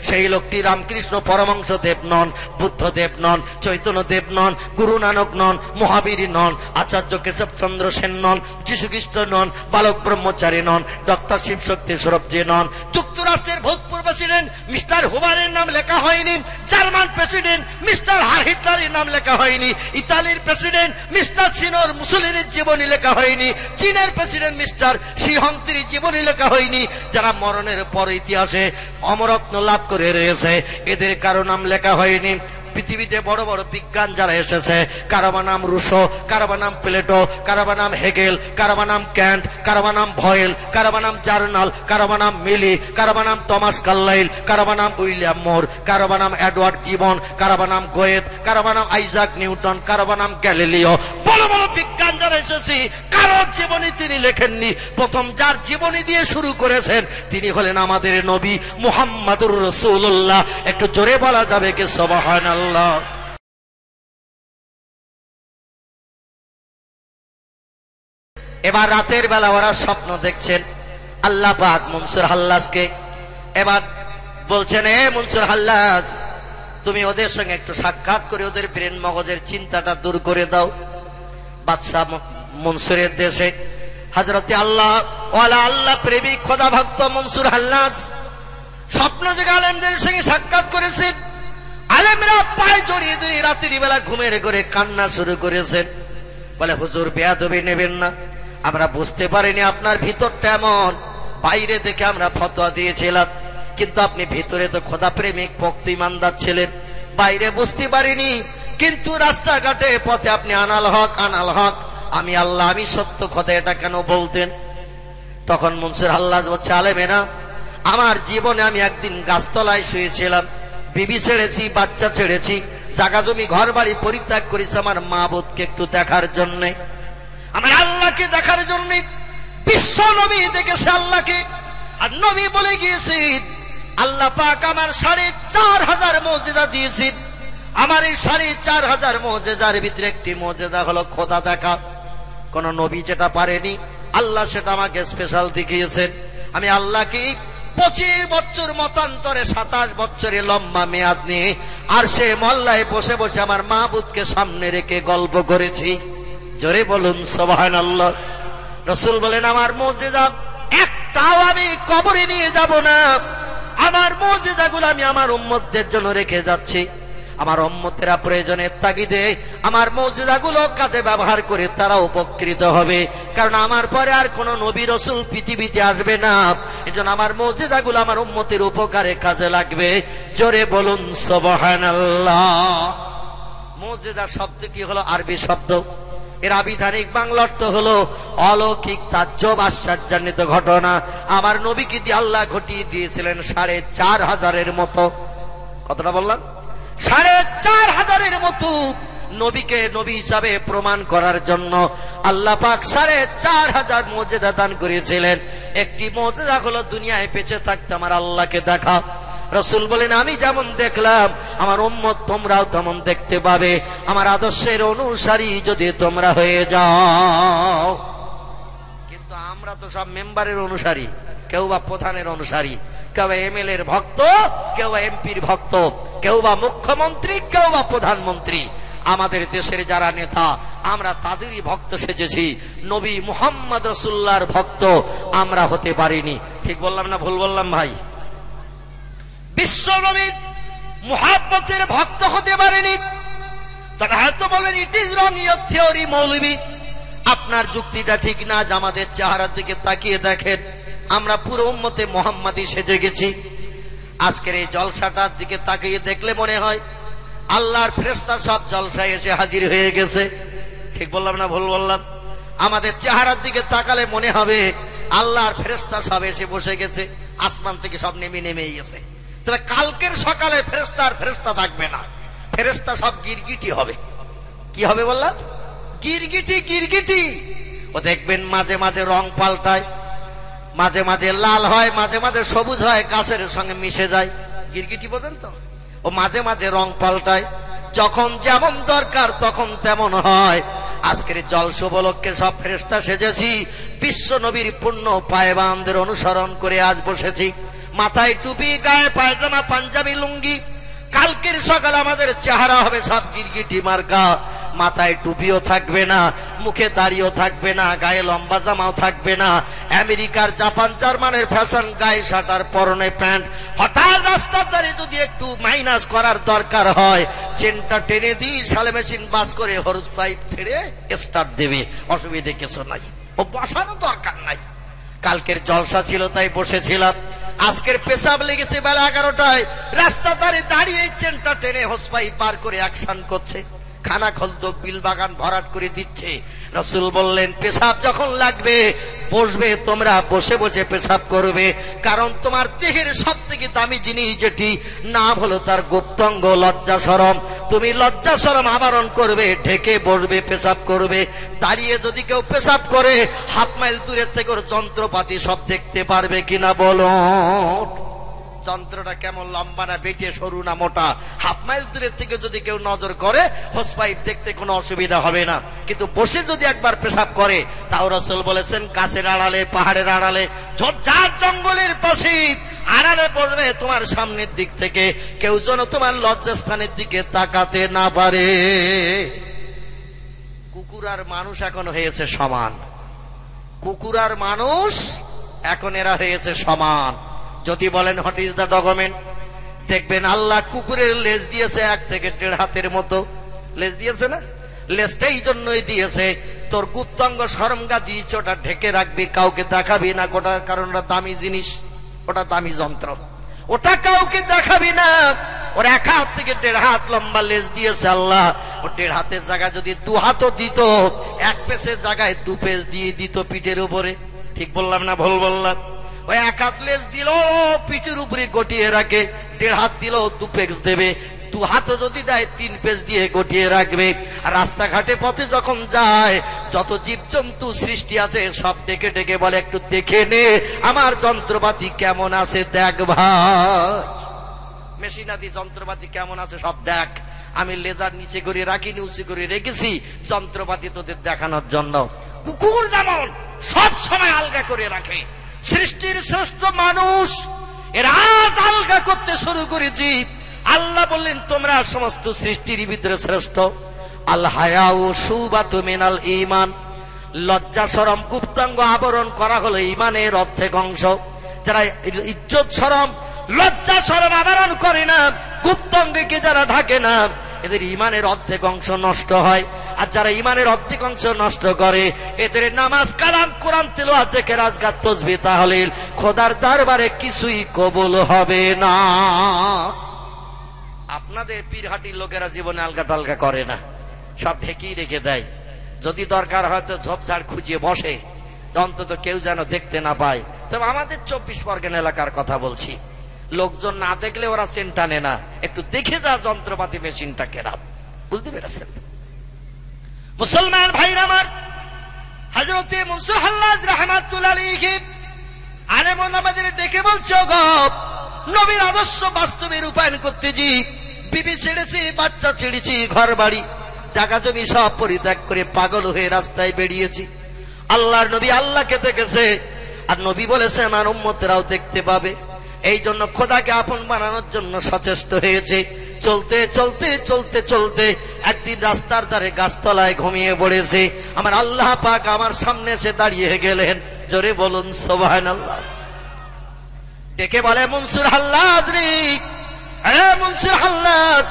সেই লোকটি রামকৃষ্ণ পরমহংস দেব নন, বুদ্ধদেব নন, চৈতন্য দেব নন, গুরু নানক নন, মহাবীর নন, আচার্য কেশবচন্দ্র সেন নন, যীশুখ্রিস্ট নন, বালক ব্রহ্মচারী নন, ডক্টর শিবশক্তি সৌরভজি নন। যুক্তরাষ্ট্রের ভূতপূর্ব প্রেসিডেন্ট মিস্টার হুবারের নাম লেখা হয়নি, জার্মান প্রেসিডেন্ট মিস্টার হিটলারের নাম লেখা হয়নি, ইতালির প্রেসিডেন্ট মিস্টার সিনোর মুসোলিনির জীবনী লেখা হয়নি, চীনের প্রেসিডেন্ট মিস্টার শি হংসির জীবনী লেখা হয়নি। যারা মরণের পর ইতিহাসে অমরত্ব লাভ করে রয়েছে, এদের কারো নাম লেখা হয়নি। পৃথিবীতে বড় বড় বিজ্ঞান যারা এসেছে, কারো নাম রুশো, কারো নাম প্লেটো, কারো নাম হেগেল, কারো নাম ক্যান্ট, কারো নাম ভয়েল, কারো নাম জার্নাল, কারো নাম মিলি, কারো নাম টমাস কার্লাইল, কারো নাম উইলিয়াম মোর, কারো নাম এডওয়ার্ড গিবন, কারো নাম গোয়েত, কারো নাম আইজাক নিউটন, কারো নাম গ্যালিলিও। বড় বড় বিজ্ঞান যারা এসেছে, কারো জীবনী তিনি লেখেননি। প্রথম যার জীবনী দিয়ে শুরু করেছেন তিনি হলেন আমাদের নবী মুহাম্মাদুর রাসূলুল্লাহ। একটু জোরে বলা যাবে কি সুবহানাল্লাহ। এবার রাতের বেলা ওরা স্বপ্ন দেখছেন, আল্লাহ পাক মনসুর হাল্লাজকে এবার বলছেন, এ মনসুর হাল্লাজ, তুমি ওদের সঙ্গে একটু সাক্ষাৎ করে ওদের ব্রেন মগজের চিন্তাটা দূর করে দাও। বাদশাহ মনসুরের দেশে হযরতে আল্লাহ ওয়ালা আল্লাহ প্রেমিক খোদা ভক্ত মনসুর হাল্লাজ স্বপ্ন দেখে আলেমদের সঙ্গে সাক্ষাৎ করেছেন। আলেমরা পায়ে জড়িয়ে জড়িয়ে রাত্রি বেলা ঘুমের করে কান্না শুরু করেছেন। বলে, হুজুর বেয়াদবি নেবেন না, আমরা বুঝতে পারিনি আপনার ভিতরটা এমন। বাইরে দেখে আমরা ফতোয়া দিয়েছিলাম, কিন্তু আপনি ভিতরে তো খোদা প্রেমিক ভক্ত ইমানদার ছিলেন, বাইরে বুঝতে পারিনি। কিন্তু রাস্তাঘাটে পথে আপনি আনাল হক আনাল হক, আমি আল্লাহ আমি সত্য, খোদা এটা কেন বলতেন? তখন মনসুর হাল্লাজ বলছে, আলেমেরা, আমার জীবনে আমি একদিন গাছতলায় শুয়েছিলাম, বিবি ছেড়েছি, বাচ্চা ছেড়েছি, জায়গা জমি ঘর বাড়ি পরিত্যাগ করেছি আমার মাবুদকে একটু দেখার জন্য, আমার আল্লাহকে দেখার জন্য। বিশ্ব নবী দেখেছে আল্লাহকে, আর নবী বলে গিয়েছেন, আল্লাহ পাক আমার ৪৫০০ মুজিজা দিয়েছেন। আমার এই ৪৫০০ মুজিজার ভিতরে একটি মুজিজা হলো খোদা দেখা। কোন নবী যেটা পারেনি, আল্লাহ সেটা আমাকে স্পেশাল দেখিয়েছেন। আমি আল্লাহকে 25 বছর মতান্তরে 27 বছরে লম্বা মেয়াদ নিয়ে আর সে মহল্লায় বসে বসে আমার মাবুদকে সামনে রেখে গল্প করেছি। জোরে বলুন সুবহানাল্লাহ। রাসূল বলেন, আমার মুজিজা একটাও আমি কবরে নিয়ে যাব না, আমার মুজিজাগুলো আমি আমার উম্মতদের জন্য রেখে যাচ্ছি। আমার উম্মতেরা প্রয়োজনের তাগিদে আমার মুজিজাগুলো কাজে ব্যবহার করে তারা উপকৃত হবে, কারণ আমার পরে আর কোন নবী রাসূল পৃথিবীতে আসবে না। এজন্য আমার মুজিজাগুলো আমার উম্মতের উপকারে কাজে লাগবে। জোরে বলুন সুবহানাল্লাহ। মুজিজা শব্দ কি হলো? আরবি শব্দ। এর আবিধানিক বাংলা অর্থ হলো অলৌকিক তাজ্জব আশ্চর্যান্বিত ঘটনা। আমার নবীকে দিয়ে আল্লাহ ঘটিয়ে দিয়েছিলেন ৪৫০০ মতো। কতটা বললাম? ৪৫০০ মতো নবীকে নবী হিসাবে প্রমাণ করার জন্য আল্লাহ পাক ৪৫০০ মুজিজা দান করেছিলেন। একটি মুজিজা হলো দুনিয়ায় বেঁচে থাকতে আমার আল্লাহকে দেখা। রাসূল বলেন, আমি যেমন দেখলাম আমার উম্মত তোমরাও তেমন দেখতে পাবে, আমার আদর্শের অনুসারী যদি তোমরা হয়ে যাও। কিন্তু আমরা তো সব মেম্বারের অনুসারী, কেউ বা প্রধানের অনুসারী, কেউ এমএলএ এর ভক্ত, কেউ এমপির ভক্ত, কেউ বা মুখ্যমন্ত্রী, কেউ বা প্রধানমন্ত্রী। আমাদের দেশের যারা নেতা আমরা তাদেরই ভক্ত সেজেছি, নবী মুহাম্মদ রাসূলুল্লাহর ভক্ত আমরা হতে পারিনি। ঠিক বললাম না ভুল বললাম ভাই? বিশ্ব নবীর মুহাব্বতের ভক্ত হতে পারেনি। তবে হয়তো বলেন, it is wrong your theory মৌলবী, আপনার যুক্তিটা ঠিক না। আমাদের চেহারার দিকে তাকিয়ে দেখেন, আমরা পুরো উম্মতে মুহাম্মাদি সেজে গেছি। আজকের এই জলসাটার দিকে তাকিয়ে দেখলে মনে হয় আল্লাহর ফেরেশতা সব জলসায় এসে হাজির হয়ে গেছে। ঠিক বললাম না ভুল বললাম? আমাদের চেহারার দিকে তাকালে মনে হবে আল্লাহর ফেরেশতা সব এসে বসে গেছে, আসমান থেকে সব নেমে গেছে। তবে কালকের সকালে ফেরেশতা থাকবে না, ফেরেশতা সব গিরগিটি হবে। কি হবে বললাম? গিরগিটি। ও দেখবেন মাঝে মাঝে রং পাল্টায়, মাঝে মাঝে লাল হয়, মাঝে মাঝে সবুজ হয়, গাছের সঙ্গে মিশে যায়। গিরগিটি বোঝেন তো? ও মাঝে মাঝে রং পাল্টায়, যখন যেমন দরকার তখন তেমন হয়। আজকের জলস উপলক্ষে সব ফেরেশতা সেজেছি, বিশ্ব নবীর পূর্ণ পায়বানদের অনুসরণ করে আজ বসেছি। মাথায় টুপি, গায়ে পায়জামা, পাঞ্জাবি, লুঙ্গি। কালকের সকালে আমাদের চেহারা হবে সব গিরগিটি মার্কা। মাথায় টুপিও থাকবে না, মুখে দাড়িও থাকবে না, গায়ে লম্বা জামাও থাকবে না। আমেরিকার, জাপান, জার্মানের ফ্যাশন, গায়ে শার্ট আর পরনে প্যান্ট। হঠাৎ রাস্তার ধারে যদি একটু মাইনাস করার দরকার হয়, চেনটা টেনে দিই, শালে মেশিন বাস করে হরুজ পাইপ ছেড়ে স্টার্ট দেবে, অসুবিধে কিছু নাই, ও বসানো দরকার নাই। কালকের জলসা ছিল তাই বসেছিলাম, আজকের পেশাব লেগেছে বেলা 11টায়। রাস্তা ধারে দাঁড়িয়ে চেনটা টেনে হোসপাই পার করে অ্যাকশন করছে, খানা খলদক বিল বাগান ভরাট করে দিচ্ছে। রাসূল বললেন, পেশাব যখন লাগবে বসবে, তোমরা বসে বসে পেশাব করবে, কারণ তোমার দেহের সব থেকে দামি জিনিস যেটি নাম হলো তার গুপ্তাঙ্গ লজ্জা শরম। তুমি লজ্জা শরম আবরণ করবে, ঢেকে বসবে, পেশাব করবে। দাঁড়িয়ে যদি কেউ পেশাব করে, হাফ মাইল দূরের থেকে ওর যন্ত্রপাতি সব দেখতে পারবে কিনা বলো? যন্ত্রটা কেমন, লম্বা না বেটে, সরু না মোটা, হাফ মাইল দূরের থেকে যদি কেউ নজর করে, হোস পাইপ দেখতে কোনো অসুবিধা হবে না। কিন্তু বসে যদি একবার পেশাব করে, তাও রাসূল বলেছেন গাছের আড়ালে, পাহাড়ের আড়ালে, ঝোপঝাড় জঙ্গলের পাশে আড়ালে পড়বে, তোমার সামনের দিক থেকে কেউ যেন তোমার লজ্জাস্থানের দিকে তাকাতে না পারে। কুকুর আর মানুষ এখন হয়েছে সমান, কুকুর আর মানুষ এখন এরা হয়েছে সমান। যদি বলেন হোয়াট ইজ দ্য ডকুমেন্ট, দেখবেন আল্লাহ কুকুরের লেজ দিয়েছে 1 থেকে 1.5 হাতের মতো লেজ দিয়েছে না? লেজটা এই জন্যই দিয়েছে, তোর গুপ্তাঙ্গ শরমগা দিয়েছে, ওটা ঢেকে রাখবি, কাউকে দেখাবি না, ওটা কারণ ওটা দামি জিনিস, ওটা দামি যন্ত্র, ওটা কাউকে দেখাবি না। ওর 1 হাত থেকে 1.5 হাত লম্বা লেজ দিয়েছে আল্লাহ। ও 1.5 হাতের জায়গায় যদি 2 হাতও দিত, 1 পেসের জায়গায় 2 পেস দিয়ে দিত পিঠের উপরে। ঠিক বললাম না ভুল বললাম? ওই 1 হাত লেজ দিল পিঠের উপরে গটিয়ে রাখে, 1.5 হাত দিল 2 পেস দেবে, 2 হাতও যদি দেয় 3 পেস দিয়ে গটিয়ে রাখবে। আর রাস্তাঘাটে পথে যখন যায়, যত জীবজন্তু সৃষ্টি আছে সব ডেকে ডেকে বলে, একটু দেখে নে আমার যন্ত্রপাতি কেমন আছে, দেখ ভাই, মেশিনাদি যন্ত্রপাতি কেমন আছে সব দেখ। আমি লেজার নিচে করে রাখিনি, উঁচু করে রেখেছি যন্ত্রপাতি তোদের দেখানোর জন্য। কুকুর যেমন সব সময় আলগা করে রাখে, সৃষ্টির শ্রেষ্ঠ মানুষ এরা আজ আলগা করতে শুরু করেছি। আল্লাহ বললেন, তোমরা সমস্ত সৃষ্টির ভিতরে শ্রেষ্ঠ। আল হায়াউ শুবাতু মিনাল ঈমান, লজ্জা শরম গুপ্তাঙ্গ আবরণ করা হলো ঈমানের অর্ধেক অংশ। যারা ইজ্জত শরম, লজ্জা শরম আবরণ করে না, গুপ্তাঙ্গকে যারা ঢাকে না, এদের ঈমানের অর্ধেক অংশ নষ্ট হয়। আর যারা ঈমানের অর্ধেক অংশ নষ্ট করে, এদের নামাজ, কালাম, কোরআন, তিলাওয়াত, জিকির, আজকার, তাসবিহ, তাহলিল খোদার দরবারে কিছুই কবুল হবে না। আপনাদের পীরহাটির লোকেরা জীবনে আলগা টালগা করে না, সব ঢেকেই রেখে দেয়। যদি দরকার হয় তো ঝোপঝাড় খুঁজিয়ে বসে, অন্তত কেউ যেন দেখতে না পায়। তবে আমাদের 24 পরগনা এলাকার কথা বলছি, লোকজন না দেখলে ওরা চেন টানে না, একটু দেখে যা যন্ত্রপাতি মেশিনটা কেরাম। বুঝতে পেরেছেন মুসলমান ভাইরা আমার? হযরতে মনসুর হাল্লাজ রাহমাতুল্লাহ আলাইহি আলেম ওলামাদের ডেকে বলছে, গো নবীর আদর্শ বাস্তবে রূপায়ণ করতে জি বিবি ছেড়েছি, বাচ্চা ছেড়েছি, ঘর বাড়ি জায়গা জমি সব পরিত্যাগ করে পাগল হয়ে রাস্তায় বেরিয়েছি। আল্লাহর নবী আল্লাহকে দেখেছে, আর নবী বলেছে আমার উম্মতেরাও দেখতে পাবে। এই জন্য খোদাকে আপন বানানোর জন্য সচেষ্ট হয়েছে। চলতে চলতে চলতে চলতে একদিন রাস্তার ধারে গাছতলায় ঘুমিয়ে পড়েছে। আমার আল্লাহ পাক আমার সামনে এসে দাঁড়িয়ে গেলেন। জোরে বলুন সুবহানাল্লাহ। ডেকে বলে, মনসুর হাল্লাজ রে, আরে মনসুর হাল্লাজ,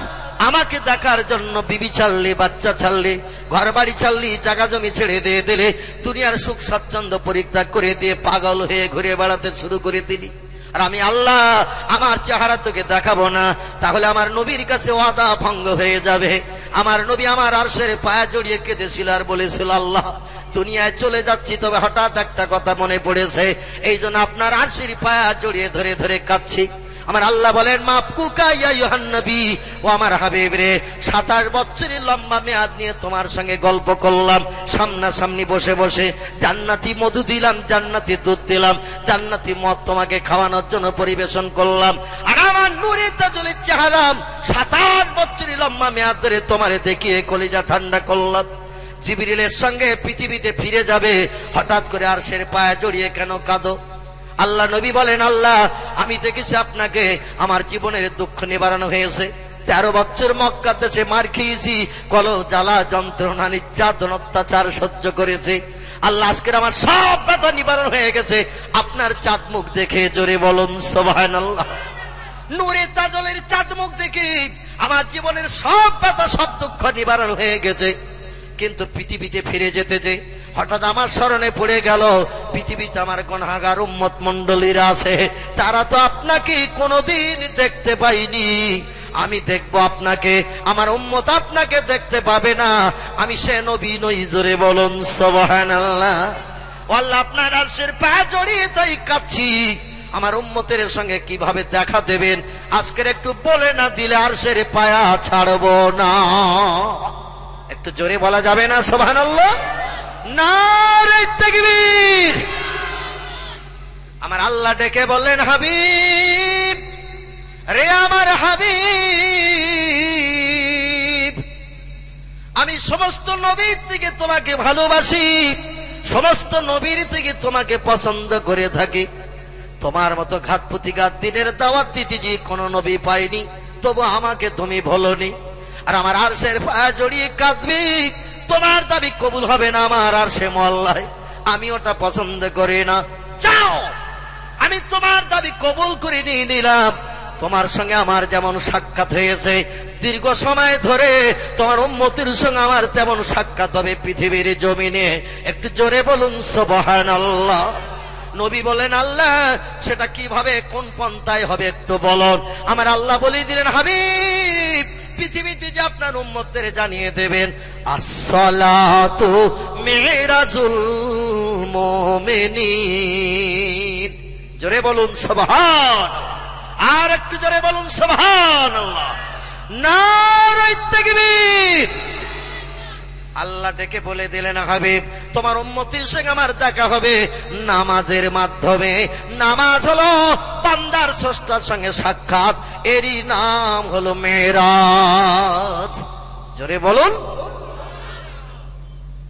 আমাকে দেখার জন্য বিবি ছাড়লি, বাচ্চা ছাড়লি, ঘর বাড়ি ছাড়লি, জায়গা জমি ছেড়ে দিয়ে দিলে, দুনিয়ার সুখ স্বচ্ছন্দ পরিত্যাগ করে দিয়ে পাগল হয়ে ঘুরে বেড়াতে শুরু করে দিলি। আর আমি আল্লাহ আমার চেহারা তোকে দেখাবো না, তাহলে আমার নবীর কাছে ওয়াদা ভঙ্গ হয়ে যাবে। আমার নবী আমার আরশের পায়া জড়িয়ে কেঁদেছিল আর বলেছিল, আল্লাহ দুনিয়ায় চলে যাচ্ছি, তবে হঠাৎ একটা কথা মনে পড়েছে, এই জন্য আপনার আরশের পায়া জড়িয়ে ধরে ধরে কাঁদছি। আমার আল্লাহ বলেন, মাফকুকা ইয়া ইউহান নবী, ও আমার হাবিব রে, 27 বছরের লম্বা মেয়াদ নিয়ে তোমার সঙ্গে গল্প করলাম, সামনাসামনি বসে বসে জান্নাতি মধু দিলাম, জান্নাতি দুধ দিলাম, জান্নাতি মদ তোমাকে খাওয়ানোর জন্য পরিবেশন করলাম। আর আমার নূরে তাজুলের চেহারা 27 বছরের লম্বা মেয়াদ ধরে তোমারে দেখিয়ে কলিজা ঠান্ডা করলাম। জিবরিলের সঙ্গে পৃথিবীতে ফিরে যাবে, হঠাৎ করে আরশের পায়ে জড়িয়ে কেন কাঁদো? আল্লাহ নবী বলেন, আল্লাহ আমি দেখেছি আপনাকে আমার জীবনের দুঃখ নিবারণ হয়েছে। 13 বছর মক্কা দেশে মার খেয়েছি, কল জ্বালা যন্ত্রণা নির্যাতন অত্যাচার সহ্য করেছে। আল্লাহ আজকের আমার সব ব্যথা নিবারণ হয়ে গেছে আপনার চাঁদ মুখ দেখে। জোরে বলুন সুবহানাল্লাহ। নূরে তাজলের চাঁদ মুখ দেখে আমার জীবনের সব ব্যথা সব দুঃখ নিবারণ হয়ে গেছে। কিন্তু পৃথিবীতে ফিরে যেতে যে হঠাৎ আমার স্মরণে পড়ে গেল, পৃথিবীতে আমার গুনাহগার উম্মত মণ্ডলীরা আছে, তারা তো আপনাকে কোনোদিন দেখতে পাইনি। আমি দেখব আপনাকে, আমার উম্মত আপনাকে দেখতে পাবে না। আমি সে নবী নই। জোরে বলুন সুবহানাল্লাহ। আল্লাহ আপনার আরশের পায়ে জড়িয়ে তাই কাঁদছি, আমার উম্মতের সঙ্গে কিভাবে দেখা দেবেন আজকের একটু বলে না দিলে আরশের পায়া ছাড়বো না। একটু জোরে বলা যাবে না সুবহানাল্লাহ? নারে তাকবীর। আমার আল্লাহ ডেকে বললেন, হাবিব রে আমার হাবিব, আমি সমস্ত নবীর থেকে তোমাকে ভালোবাসি, সমস্ত নবীর থেকে তোমাকে পছন্দ করে থাকি। তোমার মতো ঘাট প্রতিঘাত দিনের দাওয়াত দিতে যে কোন নবী পাইনি, তবু আমাকে তুমি ভুলোনি। আর আমার আরশের পায়ে জড়িয়ে কাঁদবি, তোমার দাবি কবুল হবে না আমার আরশে মহল্লায়, আমি ওটা পছন্দ করি না। যাও, আমি তোমার দাবি কবুল করে নিয়ে নিলাম। তোমার সঙ্গে আমার যেমন সাক্ষাৎ হয়েছে দীর্ঘ সময় ধরে, তোমার উম্মতের সঙ্গে আমার তেমন সাক্ষাৎ হবে পৃথিবীর জমিনে। একটু জোরে বলুন সুবহানাল্লাহ। নবী বলেন, আল্লাহ সেটা কিভাবে কোন পন্থায় হবে একটু বলুন। আমার আল্লাহ বলে দিলেন, হাবিব পৃথিবীতে যে আপনার উম্মতদের জানিয়ে দেবেন, আসসালাতু মিরাজুল মুমিনিন। জোরে বলুন সুবহান। আর একটু জোরে বলুন সুবহানাল্লাহ। নারে তাকবীর। আল্লাহ ডেকে বলে দিলেন, হাবিব তোমার উম্মতের সঙ্গে আমার দেখা হবে নামাজের মাধ্যমে। নামাজ হলো বান্দার স্রষ্টার সঙ্গে সাক্ষাৎ, এরই নাম হলো মেরাজ। জোরে বলুন।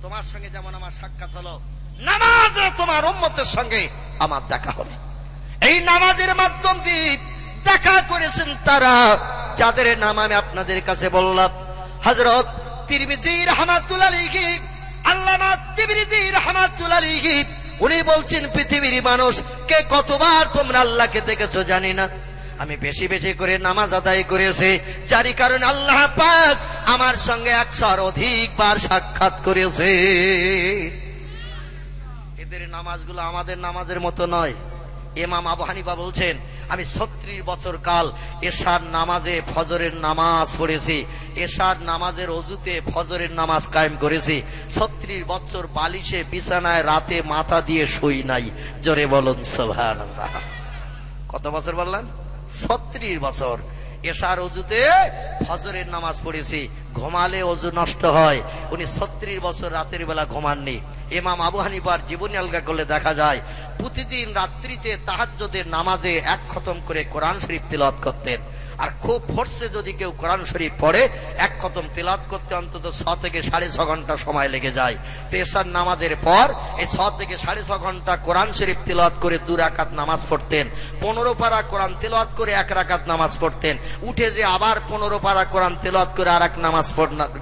তোমার সঙ্গে যেমন আমার সাক্ষাৎ হলো, নামাজে তোমার উম্মতের সঙ্গে আমার দেখা হবে। এই নামাজের মাধ্যম দিয়ে দেখা করেছেন তারা, যাদের নাম আমি আপনাদের কাছে বললাম। হযরত তিরমিজি রাহমাতুল্লাহ আলাইহি, আল্লামা তিরমিজি রাহমাতুল্লাহ আলাইহি উনি বলছেন, পৃথিবীর মানুষ কে কতবার তোমরা আল্লাহকে দেখেছো জানি না, আমি বেশি বেশি করে নামাজ আদায় করেছি, যারই কারণে আল্লাহ পাক আমার সঙ্গে 100 অধিকবার সাক্ষাৎ করেছে। এদের নামাজগুলো আমাদের নামাজের মতো নয়। ইমাম আবু হানিফা বলছেন, আমি 36 বছর কাল এশার নামাজে ফজরের নামাজ পড়েছি, এশার নামাজের ওযুতে ফজরের নামাজ কায়েম করেছি। 36 বছর বালিশে বিছানায় রাতে মাথা দিয়ে শুই নাই। জোরে বলুন সুবহানাল্লাহ। কত বছর বললেন? 36 বছর। এশার ওযুতে ফজরের নামাজ পড়েছি, ঘুমালে ওযু নষ্ট হয়। উনি 36 বছর রাতের বেলা ঘুমাননি। ইমাম আবু হানিফার জীবনী আলগা করলে দেখা যায় প্রতিদিন রাত্রিতে তাহাজ্জুদের নামাজে 1 খতম করে কোরআন শরীফ তিলাওয়াত করতেন। আর খুব ফোর্সে যদি কেউ কোরআন শরীফ পড়ে 1 খতম তিলাওয়াত করতে অন্তত 6 থেকে 6.5 ঘন্টা সময় লেগে যায়। তো এশার নামাজের পর এই 6 থেকে 6.5 ঘন্টা কোরআন শরীফ তিলাওয়াত করে 2 রাকাত নামাজ পড়তেন। 15 পারা কোরআন তিলাওয়াত করে 1 রাকাত নামাজ পড়তেন। উঠে যে আবার 15 পারা কোরআন তিলাওয়াত করে আর 1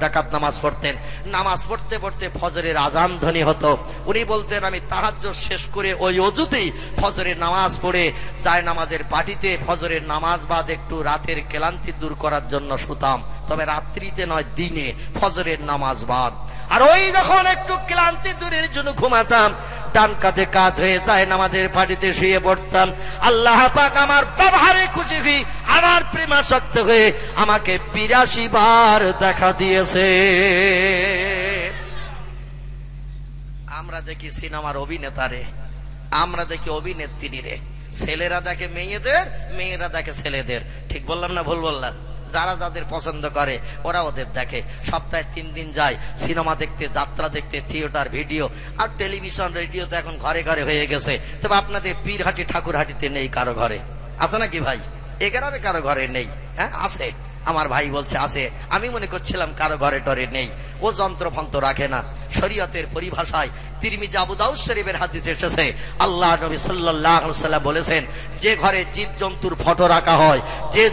রাকাত নামাজ পড়তেন। নামাজ পড়তে পড়তে ফজরের আজান ধ্বনি হতো। উনি বলতেন, আমি তাহাজ্জুদ শেষ করে ওই ওযুতেই ফজরের নামাজ পড়ে যায় নামাজের পাটিতে ফজরের নামাজ বাদ একটু রাতের ক্লান্তি দূর করার জন্য শুতাম, তবে রাত্রিতে নয়, দিনে ফজরের নামাজ বাদ। আর ওই যখন একটু ক্লান্তি দূরের জন্য ঘুমাতাম, ডান কাঁধে কাঁধ হয়ে যায় নামাজের পাটিতে শুয়ে পড়তাম। আল্লাহ পাক আমার ব্যবহারে খুশি হয়ে, আমার প্রেমাসক্ত হয়ে আমাকে 82 বার দেখা দিয়েছে। আমরা দেখি সিনেমার অভিনেতারে, আমরা দেখি অভিনেত্রী রে, ছেলেরা দেখে মেয়েদের, মেয়েরা দেখে ছেলেদের। ঠিক বললাম না ভুল বললাম? যারা যাদের পছন্দ করে ওরা ওদের দেখে। সপ্তাহে 3 দিন যায় সিনেমা দেখতে, যাত্রা দেখতে, থিয়েটার, ভিডিও। আর টেলিভিশন, রেডিও তো এখন ঘরে ঘরে হয়ে গেছে। তবে আপনাদের পীরহাটি ঠাকুরহাটিতে নেই কারো ঘরে, আছে নাকি ভাই? এ গ্রামে কারো ঘরে নেই? হ্যাঁ আছে, আমার ভাই বলছে আছে। আমি মনে করছিলাম কারো ঘরে টরে নেই। ও যন্ত্র ফন্ত্র রাখে না। শরীয়তের পরিভাষায় তিরমিজি আবু দাউদ শরীফের হাদিসে এসেছে আল্লাহ নবী সাল্লাল্লাহু আলাইহি ওয়াসাল্লাম বলেছেন, যে ঘরে জীবজন্তুর ফটো রাখা হয়, যে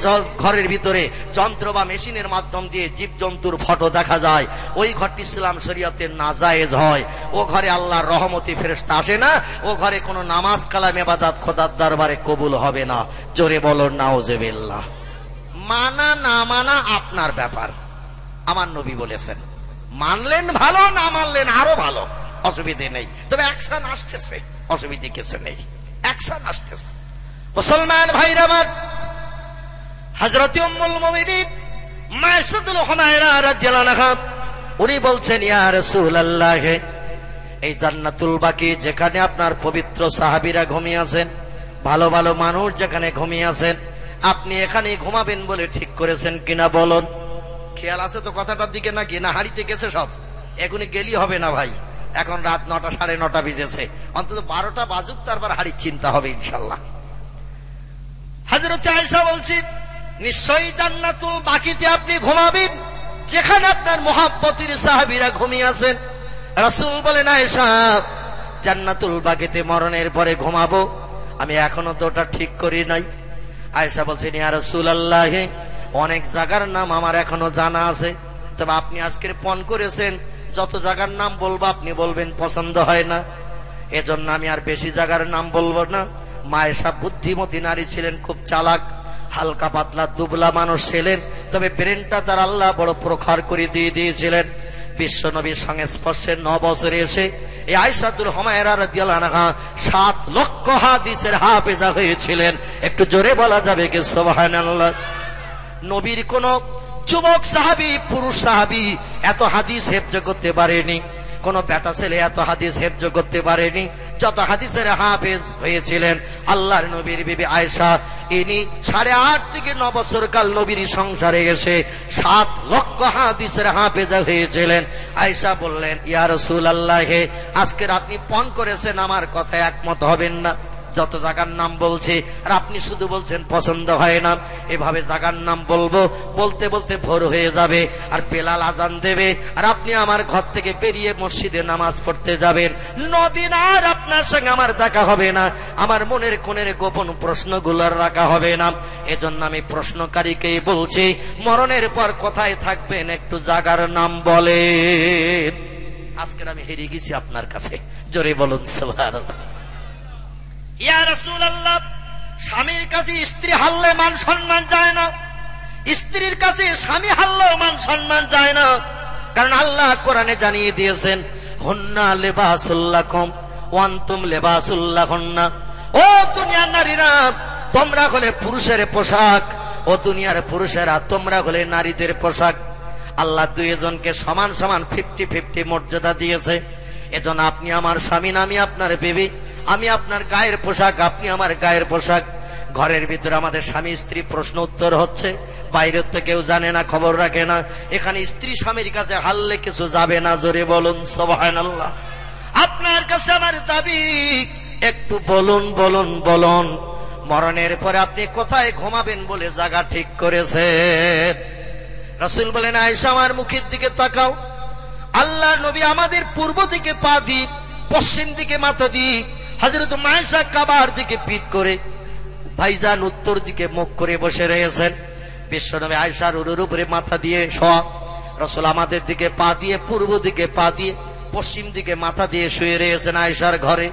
ঘরের ভিতরে যন্ত্র বা মেশিনের মাধ্যম দিয়ে জীবজন্তুর ফটো দেখা যায়, ওই ঘরটি ইসলাম শরীয়তের নাজায়েজ হয়। ও ঘরে আল্লাহর রহমতি ফেরেশতা আসে না, ও ঘরে কোনো নামাজ কালাম ইবাদত খোদার দরবারে কবুল হবে না। জোরে বলুন নাউজুবিল্লাহ। মানা না মানা আপনার ব্যাপার। আমার নবী বলেছেন, মানলেন ভালো, না মানলেন আরো ভালো, অসুবিধে নেই। তবে অ্যাকশন আসতেছে, অসুবিধে কিছু নেই, অ্যাকশন আসতেছে। মুসলমান ভাইরা আমার, হযরত উম্মুল মুমিনিন মাইসাতুল হুমায়রা রাদিয়াল্লাহু আনহা উনি বলছেন, ইয়া রাসূলুল্লাহ, এই জান্নাতুল বাকি যেখানে আপনার পবিত্র সাহাবীরা ঘুমিয়ে আছেন, ভালো ভালো মানুষ যেখানে ঘুমিয়ে আছেন, আপনি এখানে ঘুমাবেন বলে ঠিক করেছেন কিনা বলুন। খেয়াল আছে তো কথাটার দিকে নাকি? না হারিতে গেছে সব? এখনই গেলি হবে না ভাই, এখন রাত 9টা 9:30 বেজেছে, অন্তত 12টা বাজুক, তারপর হারির চিন্তা হবে ইনশাল্লাহ। হযরত আয়েশা বলছেন, নিশ্চয়ই জান্নাতুল বাকিতে আপনি ঘুমাবেন যেখানে আপনার মুহাব্বতের সাহাবীরা ঘুমিয়ে আছেন। রাসূল বলেন, আয়েশা, জান্নাতুল বাকিতে মরণের পরে ঘুমাবো, আমি এখনো তো ওটা ঠিক করি নাই। আয়েশা বলছেন, ইয়া রাসূলুল্লাহ, অনেক জায়গার নাম আমার এখনো জানা আছে, তবে আপনি আজকের পণ করেছেন যত জায়গার নাম বলবো আপনি বলবেন পছন্দ হয় না, এজন্য আমি আর বেশি জায়গার নাম বলবো না। মায়েশা বুদ্ধিমতী নারী ছিলেন, খুব চালাক, হালকা পাতলা দুবলা মানুষ ছিলেন, তবে ব্রেনটা তার আল্লাহ বড় প্রখর করে দিয়ে দিয়েছিলেন। বিশ্ব নবীর সংস্পর্শে 9 বছরে এসে এই আয়েশাতুল হুমায়রা রাদিয়াল্লাহু আনহা 7 লক্ষ হাদিসের হাফেজা হয়েছিলেন। একটু জোরে বলা যাবে কি সুবহানাল্লাহ? নবীর কোন যুবক সাহাবী, পুরুষ সাহাবী এত হাদিস হেফজ করতে পারেনি, কোন বেটা ছেলে এত হাদিস হেফজ করতে পারেনি যত হাদিসের হাফেজ হয়েছিলেন আল্লাহর নবীর বিবি আয়েশা। ইনি 8.5 থেকে 9 বছর কাল নবীর সংসারে এসে 7 লক্ষ হাদিসের হাফেজা হয়েছিলেন। আয়েশা বললেন, ইয়া রাসূলুল্লাহ, আজকে আপনি পণ করেছেন, আমার কথায় একমত হবেন না, যত জায়গার নাম বলছি আর আপনি শুধু বলছেন পছন্দ হয় না। এভাবে জায়গার নাম বলবো, বলতে বলতে ভোর হয়ে যাবে, আর বেলাল আজান দেবে, আর আপনি আমার ঘর থেকে বেরিয়ে মসজিদে নামাজ পড়তে যাবেন। 9 দিন আর আপনার সঙ্গে আমার দেখা হবে না, আমার মনের কোণের গোপন প্রশ্নগুলো রাখা হবে না। এজন্য আমি প্রশ্নকারীকেই বলছি, মরণের পর কোথায় থাকবেন একটু জায়গার নাম বলেন। আজকের আমি হেরে গেছি আপনার কাছে, জোরে বলুন সুবহানাল্লাহ। ইয়া রাসূলুল্লাহ, স্বামীর কাছে স্ত্রী হারলে মান সম্মান যায় না, স্ত্রীর কাছে স্বামী হারলেও মান সম্মান যায় না, কারণ আল্লাহ কোরআনে জানিয়ে দিয়েছেন, হুন্না লিবাসুল লাকুম ওয়া আনতুম লিবাসুল লাহুন্না। ও দুনিয়ার নারীরা, তোমরা হলে পুরুষের পোশাক, ও দুনিয়ার পুরুষেরা তোমরা হলে নারীদের পোশাক। আল্লাহ দুইজনকে সমান সমান 50-50 মর্যাদা দিয়েছে। এজন্য আপনি আমার স্বামী না, আমি আপনার বিবি, আমি আপনার গায়ের পোশাক, আপনি আমার গায়ের পোশাক। ঘরের ভিতরে আমাদের স্বামী স্ত্রী প্রশ্ন উত্তর হচ্ছে, বাইরের তো কেউ জানে না, খবর রাখে না। এখানে স্ত্রী স্বামীর কাছে হারলে কিছু যাবে না, জোরে বলুন সুবহানাল্লাহ। আপনার কাছে আমার দাবি, একটু বলুন বলুন বলুন, মরণের পরে আপনি কোথায় ঘুমাবেন বলে জায়গা ঠিক করেছেন? রাসূল বলেন, আয়েশা, আমার মুখের দিকে তাকাও। আল্লাহ নবী আমাদের পূর্ব দিকে পা দিই, পশ্চিম দিকে মাথা দিই, হযরত আয়েশা কাবার দিকে পিঠ করে, ভাইজান উত্তর দিকে মুখ করে বসে রয়েছেন। বিশ্বনবী আয়েশার উরুর উপরে মাথা দিয়ে শোয়া, রাসূল আমাদের দিকে পা দিয়ে, পূর্ব দিকে পা দিয়ে, পশ্চিম দিকে মাথা দিয়ে শুয়ে রয়েছেন আয়েশার ঘরে।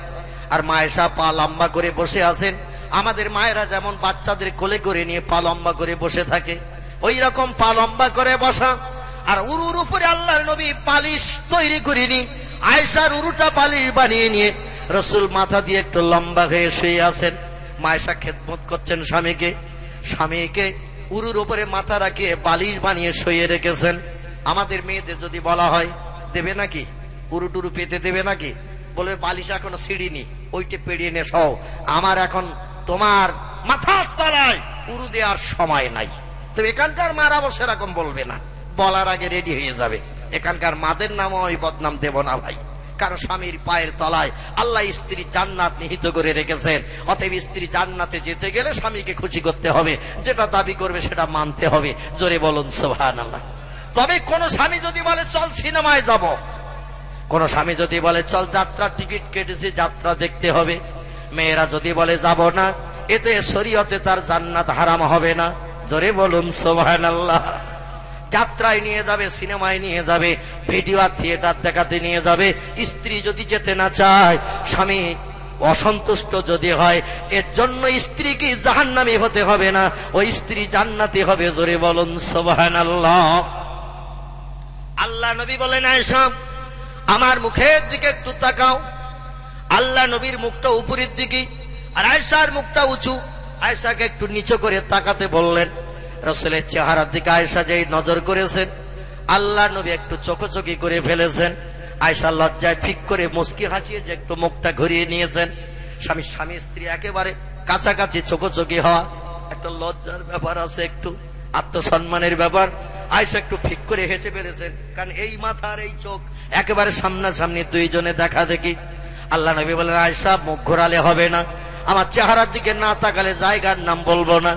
আর মা আয়েশা পা লম্বা করে বসে আছেন। আমাদের মায়েরা যেমন বাচ্চাদের কোলে করে নিয়ে পা লম্বা করে বসে থাকে, ওই রকম পা লম্বা করে বসা। আর উরুর উপরে আল্লাহর নবী পালিশ তৈরি করেনি, আয়েশার উরুটা পালিশ বানিয়ে নিয়ে রাসূল মাথা দিয়ে একটু লম্বা হয়ে শুয়ে আছেন। মা আয়েশা খেদমত করছেন স্বামীকে, স্বামীকে উরুর উপরে মাথা রাখিয়ে বালিশ বানিয়ে শুয়ে রেখেছেন। আমাদের মেয়েদের যদি বলা হয়, দেবে নাকি উরু টুরু পেতে দেবে নাকি, বলবে বালিশ এখনো ছিড়িনি, ওইটা পেড়িয়ে নে সও, আমার এখন তোমার মাথার তলায় উরু দেওয়ার সময় নাই। তো এখানকার মারা বসে এরকম বলবে না, বলার আগে রেডি হয়ে যাবে। এখানকার মাদের নামও ওই বদনাম দেব না ভাই, কারণ স্বামীর পায়ের তলায় আল্লাহ স্ত্রী জান্নাত নিহিত করে রেখেছেন। অতএব স্ত্রী জান্নাতে যেতে গেলে স্বামীকে খুশি করতে হবে, যেটা দাবি করবে সেটা মানতে হবে, জোরে বলুন সুবহানাল্লাহ। তবে কোন স্বামী যদি বলে চল সিনেমায় যাব, কোন স্বামী যদি বলে চল যাত্রা টিকিট কেটেছি যাত্রা দেখতে হবে, মেয়েরা যদি বলে যাব না, এতে শরীয়তে তার জান্নাত হারাম হবে না। জোরে বলুন সুবহানাল্লাহ। যাত্রায় নিয়ে যাবে, সিনেমায় নিয়ে যাবে, ভিডিও আর থিয়েটার দেখাতে নিয়ে যাবে। স্ত্রী যদি যেতে না চায়, স্বামী অসন্তুষ্ট যদি হয়, এর জন্য স্ত্রী কি জাহান্নামী হতে হবে না, ওই স্ত্রী জান্নাতি হবে। জোরে বলুন সুবহানাল্লাহ। আল্লাহ নবী বলেন, আয়েশা আমার মুখের দিকে একটু তাকাও। আল্লাহ নবীর মুখটা উপরের দিকে আর আয়েশার মুখটা উঁচু। আয়েশাকে একটু নিচু করে তাকাতে বললেন। রাসূলের চেহারার দিকে আয়েশা যেই নজর করেছেন, আল্লাহ নবী একটু চোখচোখি করে ফেলেছেন। আয়েশা লজ্জায় ফিক করে মুস্কি হাসিয়ে যে একটু মুখটা ঘুরিয়ে নিয়েছেন। স্বামী স্ত্রী একেবারে কাছাকাছি চোখচোখি হওয়া একটা লজ্জার ব্যাপার আছে, একটু আত্মসম্মানের ব্যাপার। আয়েশা একটু ফিক করে হেসে ফেলেছেন, কারণ এই মাথা আর এই চোখ একেবারে সামনাসামনি দুইজনে দেখা দেখি। আল্লাহ নবী বলেন, আয়েশা মুখ ঘোরালে হবে না, আমার চেহারার দিকে না তাকালে জায়গার নাম বলবো না।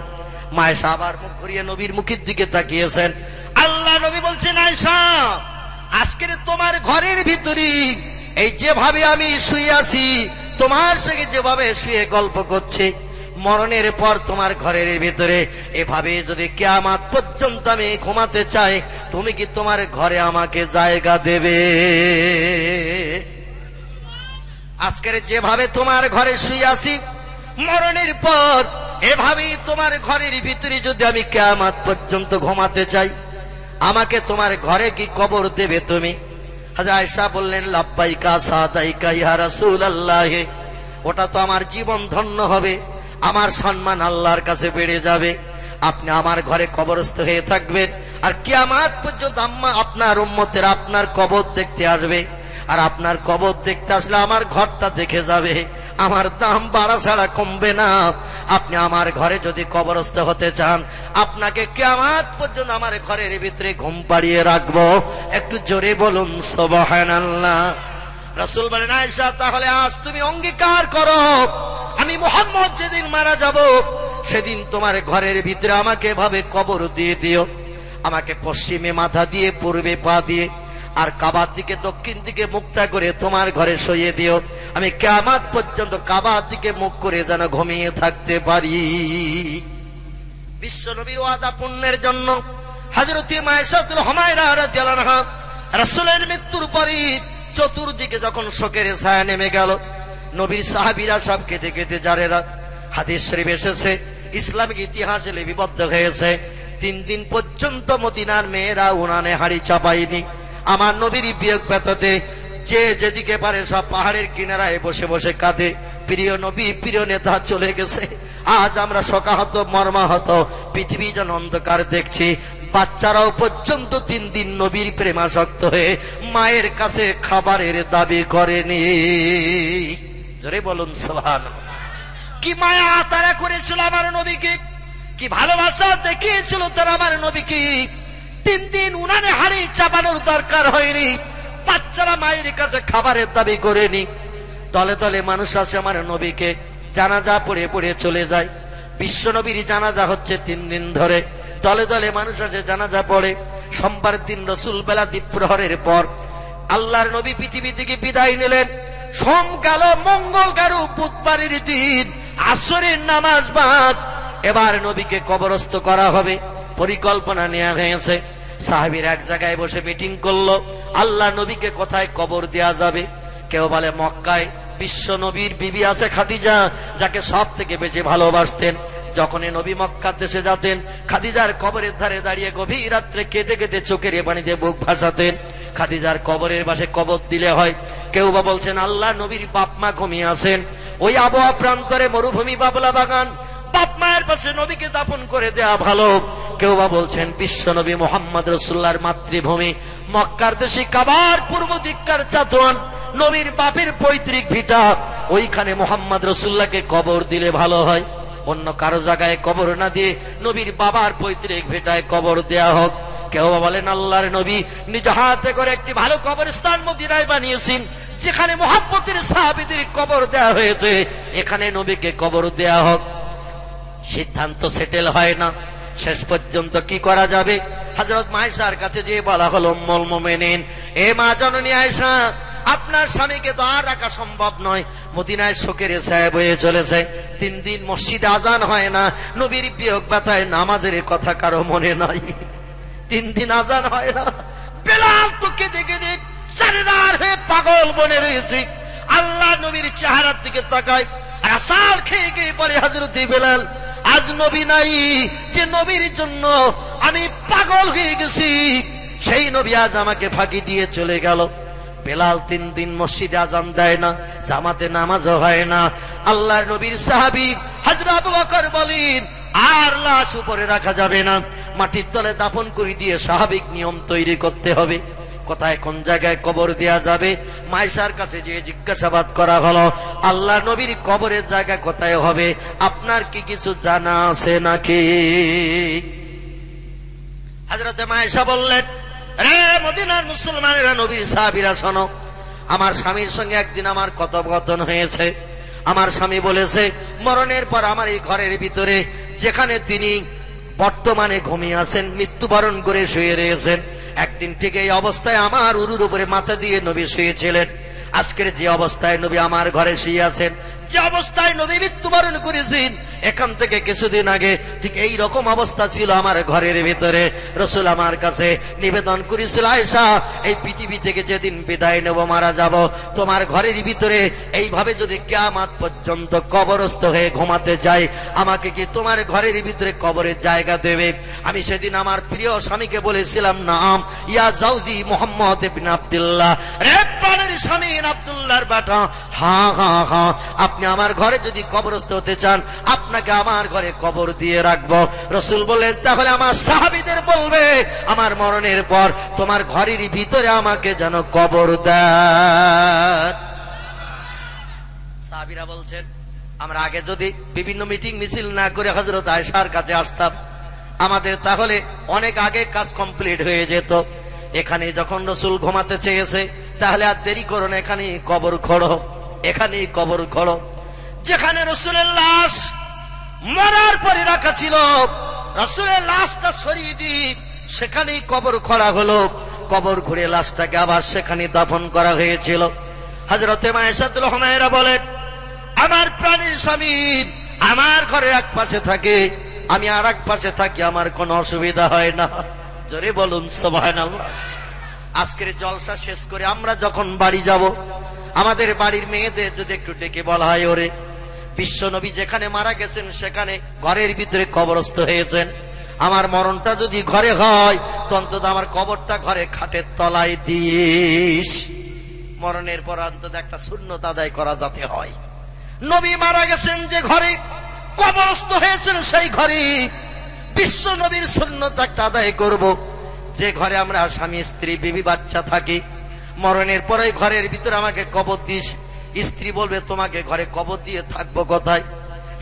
আয়েশা আবার মুখ ঘুরিয়ে নবীর মুখের দিকে তাকিয়েছেন। আল্লাহ নবী বলছেন, আয়েশা আজকের তোমার ঘরের ভিতরে এই যেভাবে আমি শুয়ে আছি, তোমার সঙ্গে যেভাবে শুয়ে গল্প করছে, মরণের পর তোমার ঘরের ভিতরে এভাবে যদি কিয়ামত পর্যন্ত আমি ঘুমাতে চাই, তুমি কি তোমার ঘরে আমাকে জায়গা দেবে? আজকের যেভাবে তোমার ঘরে শুয়ে আছি, মরণের পর এভাবেই তোমার ঘরের ভিতরে যদি আমি কিয়ামত পর্যন্ত ঘুমাতে চাই, আমাকে তোমার ঘরে কি কবর দেবে তুমি? হযরত আয়েশা বললেন, লাব্বাইকা সাদাইকা ইয়া রাসূলুল্লাহ, ওটা তো আমার জীবন ধন্য হবে, আমার সম্মান আল্লাহর কাছে বেড়ে যাবে। আপনি আমার ঘরে কবরস্থ হয়ে থাকবেন, আর কিয়ামত পর্যন্ত আপনার উম্মতের আপনার কবর দেখতে আসবে, আর আপনার কবর দেখতে আসলে আমার ঘরটা দেখে যাবে। আমার দাম বাড়া ছাড়া কমবে না। আপনি আমার ঘরে যদি কবরস্থ হতে চান, আপনাকে কিয়ামত পর্যন্ত আমার ঘরের ভিতরে ঘুম পাড়িয়ে রাখবো। একটু জোরে বলুন সুবহানাল্লাহ। রাসূল বলেন, আয়েশা তাহলে আজ তুমি অঙ্গীকার করো, আমি মুহাম্মদ যেদিন মারা যাব, সেদিন তোমার ঘরের ভিতরে আমাকে এভাবে কবর দিয়ে দিও। আমাকে পশ্চিমে মাথা দিয়ে, পূর্বে পা দিয়ে, আর কাবার দিকে দক্ষিণ দিকে মুখটা করে তোমার ঘরে শুইয়ে দিও। আমি কিয়ামত পর্যন্ত কাবার দিকে মুখ করে যেন ঘুমিয়ে থাকতে পারি। বিশ্ব নবীর ওয়াদা পূর্ণের জন্য হযরত মায়েশাতুল হুমায়রা রাদিয়াল্লাহু আনহা রাসূলের মৃত্যুর পরে চতুর্দিকে যখন শোকের ছায়া নেমে গেল, নবীর সাহাবীরা সব কেঁদে কেঁদে জারেরা। হাদিস শরীফ এসেছে, ইসলামিক ইতিহাসে লিপিবদ্ধ হয়েছে, 3 দিন পর্যন্ত মদিনার মেয়েরা উনানে হাড়ি চাপায়নি। আমার নবীর বিয়োগ ব্যথাতে যে যেদিকে পারে সব পাহাড়ের কিনারায় বসে বসে কাঁদে। প্রিয় নবী, প্রিয় নেতা চলে গেছে। আজ আমরা শোকাহত, মর্মাহত, পৃথিবী যেন অন্ধকার দেখছি। বাচ্চারাও পর্যন্ত 3 দিন নবীর প্রেমাসক্ত হয়ে মায়ের কাছে খাবারের দাবি করেনি। জোরে বলুন সুবহানাল্লাহ। কি মায়া তারা করেছিল আমার নবীকে, কি ভালোবাসা দেখিয়েছিল তারা আমার নবীকে। 3 দিন উনানে হাড়ি চাপানোর দরকার হয়নি, বাচ্চারা মায়ের কাছে খাবারের দাবি করেনি। তলে তলে মানুষ আসে আমার নবীকে জানাজা পড়ে পড়ে চলে যায়। বিশ্ব নবীর জানাজা হচ্ছে 3 দিন ধরে, দলে দলে মানুষ আসে জানাজা পড়ে। সোমবার দিন রাসূল বেলা দ্বীপ্রহরের পর আল্লাহর নবী পৃথিবী থেকে বিদায় নিলেন। সোম গেল, মঙ্গল গেল, বুধবারের দিন আসরের নামাজ বাদ এবার নবীকে কবরস্থ করা হবে, পরিকল্পনা নেওয়া হয়েছে। সাহাবীরা এক জায়গায় বসে মিটিং করলো, আল্লাহ নবীকে কোথায় কবর দেয়া যাবে। কেউ বলে মক্কায়, বিশ্ব নবীর বিবি আছে খাদিজা, যাকে সব থেকে বেশি ভালোবাসতেন। যখনই নবী মক্কার দেশে যেতেন, খাদিজার কবরের ধারে দাঁড়িয়ে গভীর রাত্রে কেঁদে কেঁদে চোখের পানিতে বুক ভাসাতেন। খাদিজার কবরের পাশে কবর দিলে হয়। কেউ বা বলছেন আল্লাহ নবীর বাপ মা ঘুমিয়ে আছেন ওই আবহাওয়া প্রান্তরে, মরুভূমি, বাবলা বাগান, বাপ মায়ের পাশে নবীকে দাফন করে দেয়া ভালো। কেউ বা বলছেন বিশ্ব নবী মুহাম্মদ রাসূলুল্লাহর মাতৃভূমি মক্কার দেশে কাবার পূর্ব দিককার চাতওয়ান নবীর বাপের পৈতৃক ভিটা, ওইখানে মুহাম্মদ রাসূলুল্লাহকে কবর দিলে ভালো হয়। অন্য কারো জায়গায় কবর না দিয়ে নবীর বাবার পৈতৃক ভিটায় কবর দেয়া হোক। কেউ বলেন আল্লাহর নবী নিজ হাতে করে একটি ভালো কবরস্থান মদিনায় বানিয়েছেন, যেখানে মুহাম্মদের সাহাবীদের কবর দেয়া হয়েছে, এখানে নবীকে কবর দেয়া হোক। সিদ্ধান্ত সেটেল হয় না। শেষ পর্যন্ত কি করা যাবে? হযরত আয়েশার কাছে যে বলা হলো, উম্মুল মুমিনিন, এ মা জননী আয়েশা, আপনার স্বামীকে তো আর রাখা সম্ভব নয়। মদিনায় শোকের ছায়া বয়ে চলেছে, 3 দিন মসজিদে আজান হয় না, নবীর বিয়োগ ব্যথায় নামাজের কথা কারো মনে নাই, 3 দিন আজান হয় না। বেলাল তো কেঁদে কেঁদে সারেদার হয়ে পাগল বনে রয়েছে। আল্লাহ নবীর চেহারার দিকে তাকায়, আর আসার খেয়ে গিয়ে বলে, হযরত বেলাল, আজ নবী নাই, যে নবীর জন্য আমি পাগল হয়ে গেছি, সেই নবী আজ আমাকে ফাঁকি দিয়ে চলে গেল। বেলাল 3 দিন মসজিদে আজান দেয় না, জামাতে নামাজও হয় না। আল্লাহর নবীর সাহাবী হযরত আবু বকর বলেন, আর লাশ উপরে রাখা যাবে না, মাটির তলে দাফন করে দিয়ে স্বাভাবিক নিয়ম তৈরি করতে হবে। কোথায় কোন জায়গায় কবর দেয়া যাবে? মায়েশার কাছে যে জিজ্ঞাসাবাদ করা হলো, আল্লাহ নবীর কবরের জায়গা কোথায় হবে, আপনার কি কিছু জানা আছে নাকি? হযরত মায়েশা বললেন, রে মদিনার মুসলমানেরা, নবীর সাহাবীরা, শোনো, আমার স্বামীর সঙ্গে একদিন আমার কথোপকথন হয়েছে। আমার স্বামী বলেছে, মরণের পর আমার এই ঘরের ভিতরে যেখানে তিনি বর্তমানে ঘুমিয়ে আছেন, মৃত্যুবরণ করে শুয়ে রয়েছেন, একদিন ঠিক এই অবস্থায় আমার উরুর উপরে মাথা দিয়ে নবী শুয়েছিলেন। আজকের যে অবস্থায় নবী আমার ঘরে শুয়ে আছেন, যে অবস্থায় নবী মৃত্যুবরণ করেছেন, এখান থেকে কিছুদিন আগে ঠিক এই রকম অবস্থা ছিল আমার ঘরের ভিতরে। রাসূল আমার কাছে নিবেদন করেছিল, আয়েশা, এই পৃথিবী থেকে যেদিন বিদায় নেব, মারা যাব, তোমার ঘরের ভিতরে এইভাবে যদি কিয়ামত পর্যন্ত কবরস্থ হয়ে ঘুমাতে যাই, আমাকে কি তোমার ঘরের ভিতরে কবরের জায়গা দেবে? আমি সেদিন আমার প্রিয় স্বামীকে বলেছিলাম, নাম ইয়া জাওজি মুহাম্মদ ইবনে আব্দুল্লাহ, রে প্রাণের স্বামী আব্দুল্লাহর বেটা, হ্যাঁ হ্যাঁ হ্যাঁ, আপনি আমার ঘরে যদি কবরস্থ হতে চান, আপনাকে আমার ঘরে কবর দিয়ে রাখবো। রাসূল বললেন, তাহলে আমার সাহাবীদের বলবে, আমার মরণের পর তোমার ঘরের ভিতরে আমাকে যেন কবর দেয়। সাহাবীরা বলছেন, আমরা আগে যদি বিভিন্ন মিটিং মিছিল না করে হযরত আয়েশার কাছে আসতাম, আমাদের তাহলে অনেক আগে কাজ কমপ্লিট হয়ে যেত। এখানে যখন রাসূল ঘুমাতে চেয়েছে, তাহলে আর দেরি করো না, এখানেই কবর খোঁড়ো, এখানেই কবর খোঁড়ো। যেখানে রাসূলের লাশ মরার পরে রাখা ছিল, রাসূলের লাশটা সরিয়ে দিয়ে সেখানেই কবর খোঁড়া হলো। কবর খুঁড়ে লাশটাকে আবার সেখানে দাফন করা হয়েছিল। হযরতে মায়েশাতুল হুমায়রা বলেন, আমার প্রাণের স্বামী আমার ঘরের এক পাশে থাকে, আমি আর এক পাশে থাকি, আমার কোনো অসুবিধা হয় না। জোরে বলুন সুবহানাল্লাহ। আজকের জলসা শেষ করে আমরা যখন বাড়ি যাব, আমাদের বাড়ির মেয়েদের যদি একটু ডেকে বলা হয়, ওরে বিশ্ব নবী যেখানে মারা গেছেন সেখানে ঘরের ভিতরে কবরস্থ হয়েছেন, আমার মরণটা যদি ঘরে হয়, তো অন্তত আমার কবরটা ঘরে খাটের তলায় দিস। মরণের পর অন্তত একটা সুন্নত আদায় করা যাতে হয়। নবী মারা গেছেন যে ঘরে, কবরস্থ হয়েছেন সেই ঘরে বিশ্ব নবীর সুন্নত একটা আদায় করব। যে ঘরে আমরা স্বামী স্ত্রী বিবি বাচ্চা থাকি, মরণের পরে ঘরের ভিতরে আমাকে কবর দিস। স্ত্রী বলবে, তোমাকে ঘরে কবর দিয়ে থাকবো কোথায়?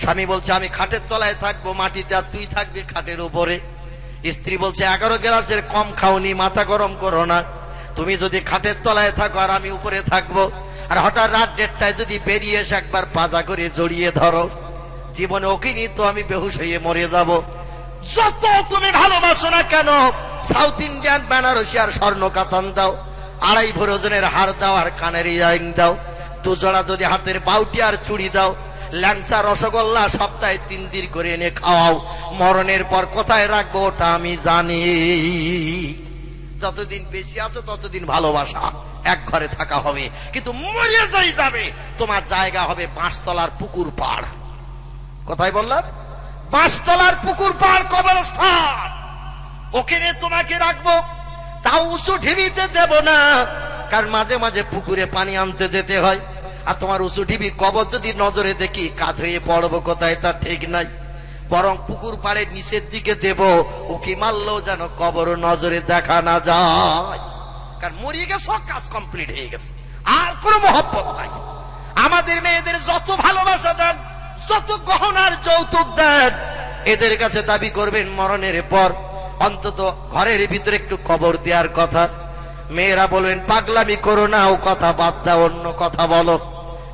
স্বামী বলছে, আমি খাটের তলায় থাকবো মাটিতে, আর তুই থাকবি খাটের উপরে। স্ত্রী বলছে, 11 গ্লাসের কম খাওনি, মাথা গরম করো না, তুমি যদি খাটের তলায় থাকো আর আমি উপরে থাকবো, আর হঠাৎ রাত 1টায় যদি বেরিয়ে এসে একবার পাজা করে জড়িয়ে ধরো, জীবনে ওকে নিয়ে তো আমি বেহুশ হয়ে মরে যাব। যত তুমি ভালোবাসো না কেন, সাউথ ইন্ডিয়ান বেনারসি আর স্বর্ণ কাতান দাও, 2.5 ভরি ওজনের হার দাও, আর কানের ইয়ারিং দাও, 2 জোড়া যদি হাতের বাউটি আর চুড়ি দাও, ল্যাংচা রসগোল্লা সপ্তাহে 3 দিন করে এনে খাওয়াও, মরণের পর কোথায় রাখবো ওটা আমি জানি। যতদিন বেশি আছো ততদিন ভালোবাসা, এক ঘরে থাকা হবে, কিন্তু মরে যাই যাবে, তোমার জায়গা হবে বাঁশতলার পুকুর পাড়। কোথায় বললাম? বাঁশতলার পুকুর পাড় কবরস্থান, ওখানে তোমাকে রাখবো। তাও উঁচু ঢিবিতে দেব না, কারণ মাঝে মাঝে পুকুরে পানি আনতে যেতে হয়, আর তোমার উঁচু ঢিবি কবর যদি নজরে দেখি কাত হয়ে পড়বো কোথায় তা ঠিক নাই। বরং পুকুর পাড়ের নিচের দিকে দেব, উকি মারলেও যেন কবর নজরে দেখা না যায়, কারণ মরিয়ে গেছে, কাজ কমপ্লিট হয়ে গেছে, আর কোনো মহব্বত নাই। আমাদের মেয়েদের যত ভালোবাসা দেন, যত গহনার যৌতুক দেন, এদের কাছে দাবি করবেন মরণের পর অন্তত ঘরের ভিতরে একটু কবর দেওয়ার কথা। মেয়েরা বলবেন, পাগলামি করো না, ও কথা বাদ দাও, অন্য কথা বলো,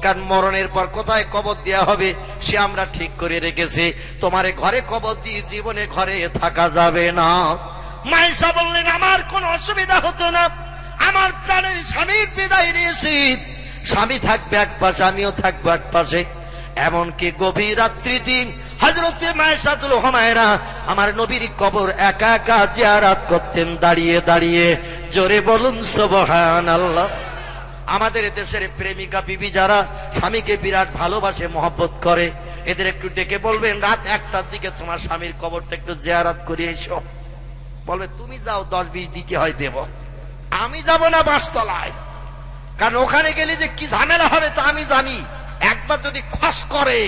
কারণ মরণের পর কোথায় কবর দেওয়া হবে সে আমরা ঠিক করে রেখেছি। তোমারে ঘরে কবর দিয়ে জীবনে ঘরে থাকা যাবে না। মায়েশা বললেন, আমার কোনো অসুবিধা হতো না, আমার প্রাণের স্বামীর বিদায় নিয়েছি, স্বামী থাকবে এক পাশে, আমিও থাকবো এক পাশে। এমনকি গভীর রাত্রি দিন হযরতে মায়েশাতুল হুমায়রা আমার নবীর কবর একা একা জিয়ারত করতেন দাঁড়িয়ে দাঁড়িয়ে। জোরে বলুন সুবহানাল্লাহ। আমাদের দেশের প্রেমিকা বিবি যারা স্বামীকে বিরাট ভালোবাসে, মহব্বত করে, এদের একটু ডেকে বলবেন রাত 1টার দিকে তোমার স্বামীর কবরটা একটু জিয়ারত করে এসো। বলবে তুমি যাও, 10-20 দিতে হয় দেব, আমি যাব না বাসতলায়, কারণ ওখানে গেলে যে কি ঝামেলা হবে তা আমি জানি। একবার যদি খস করে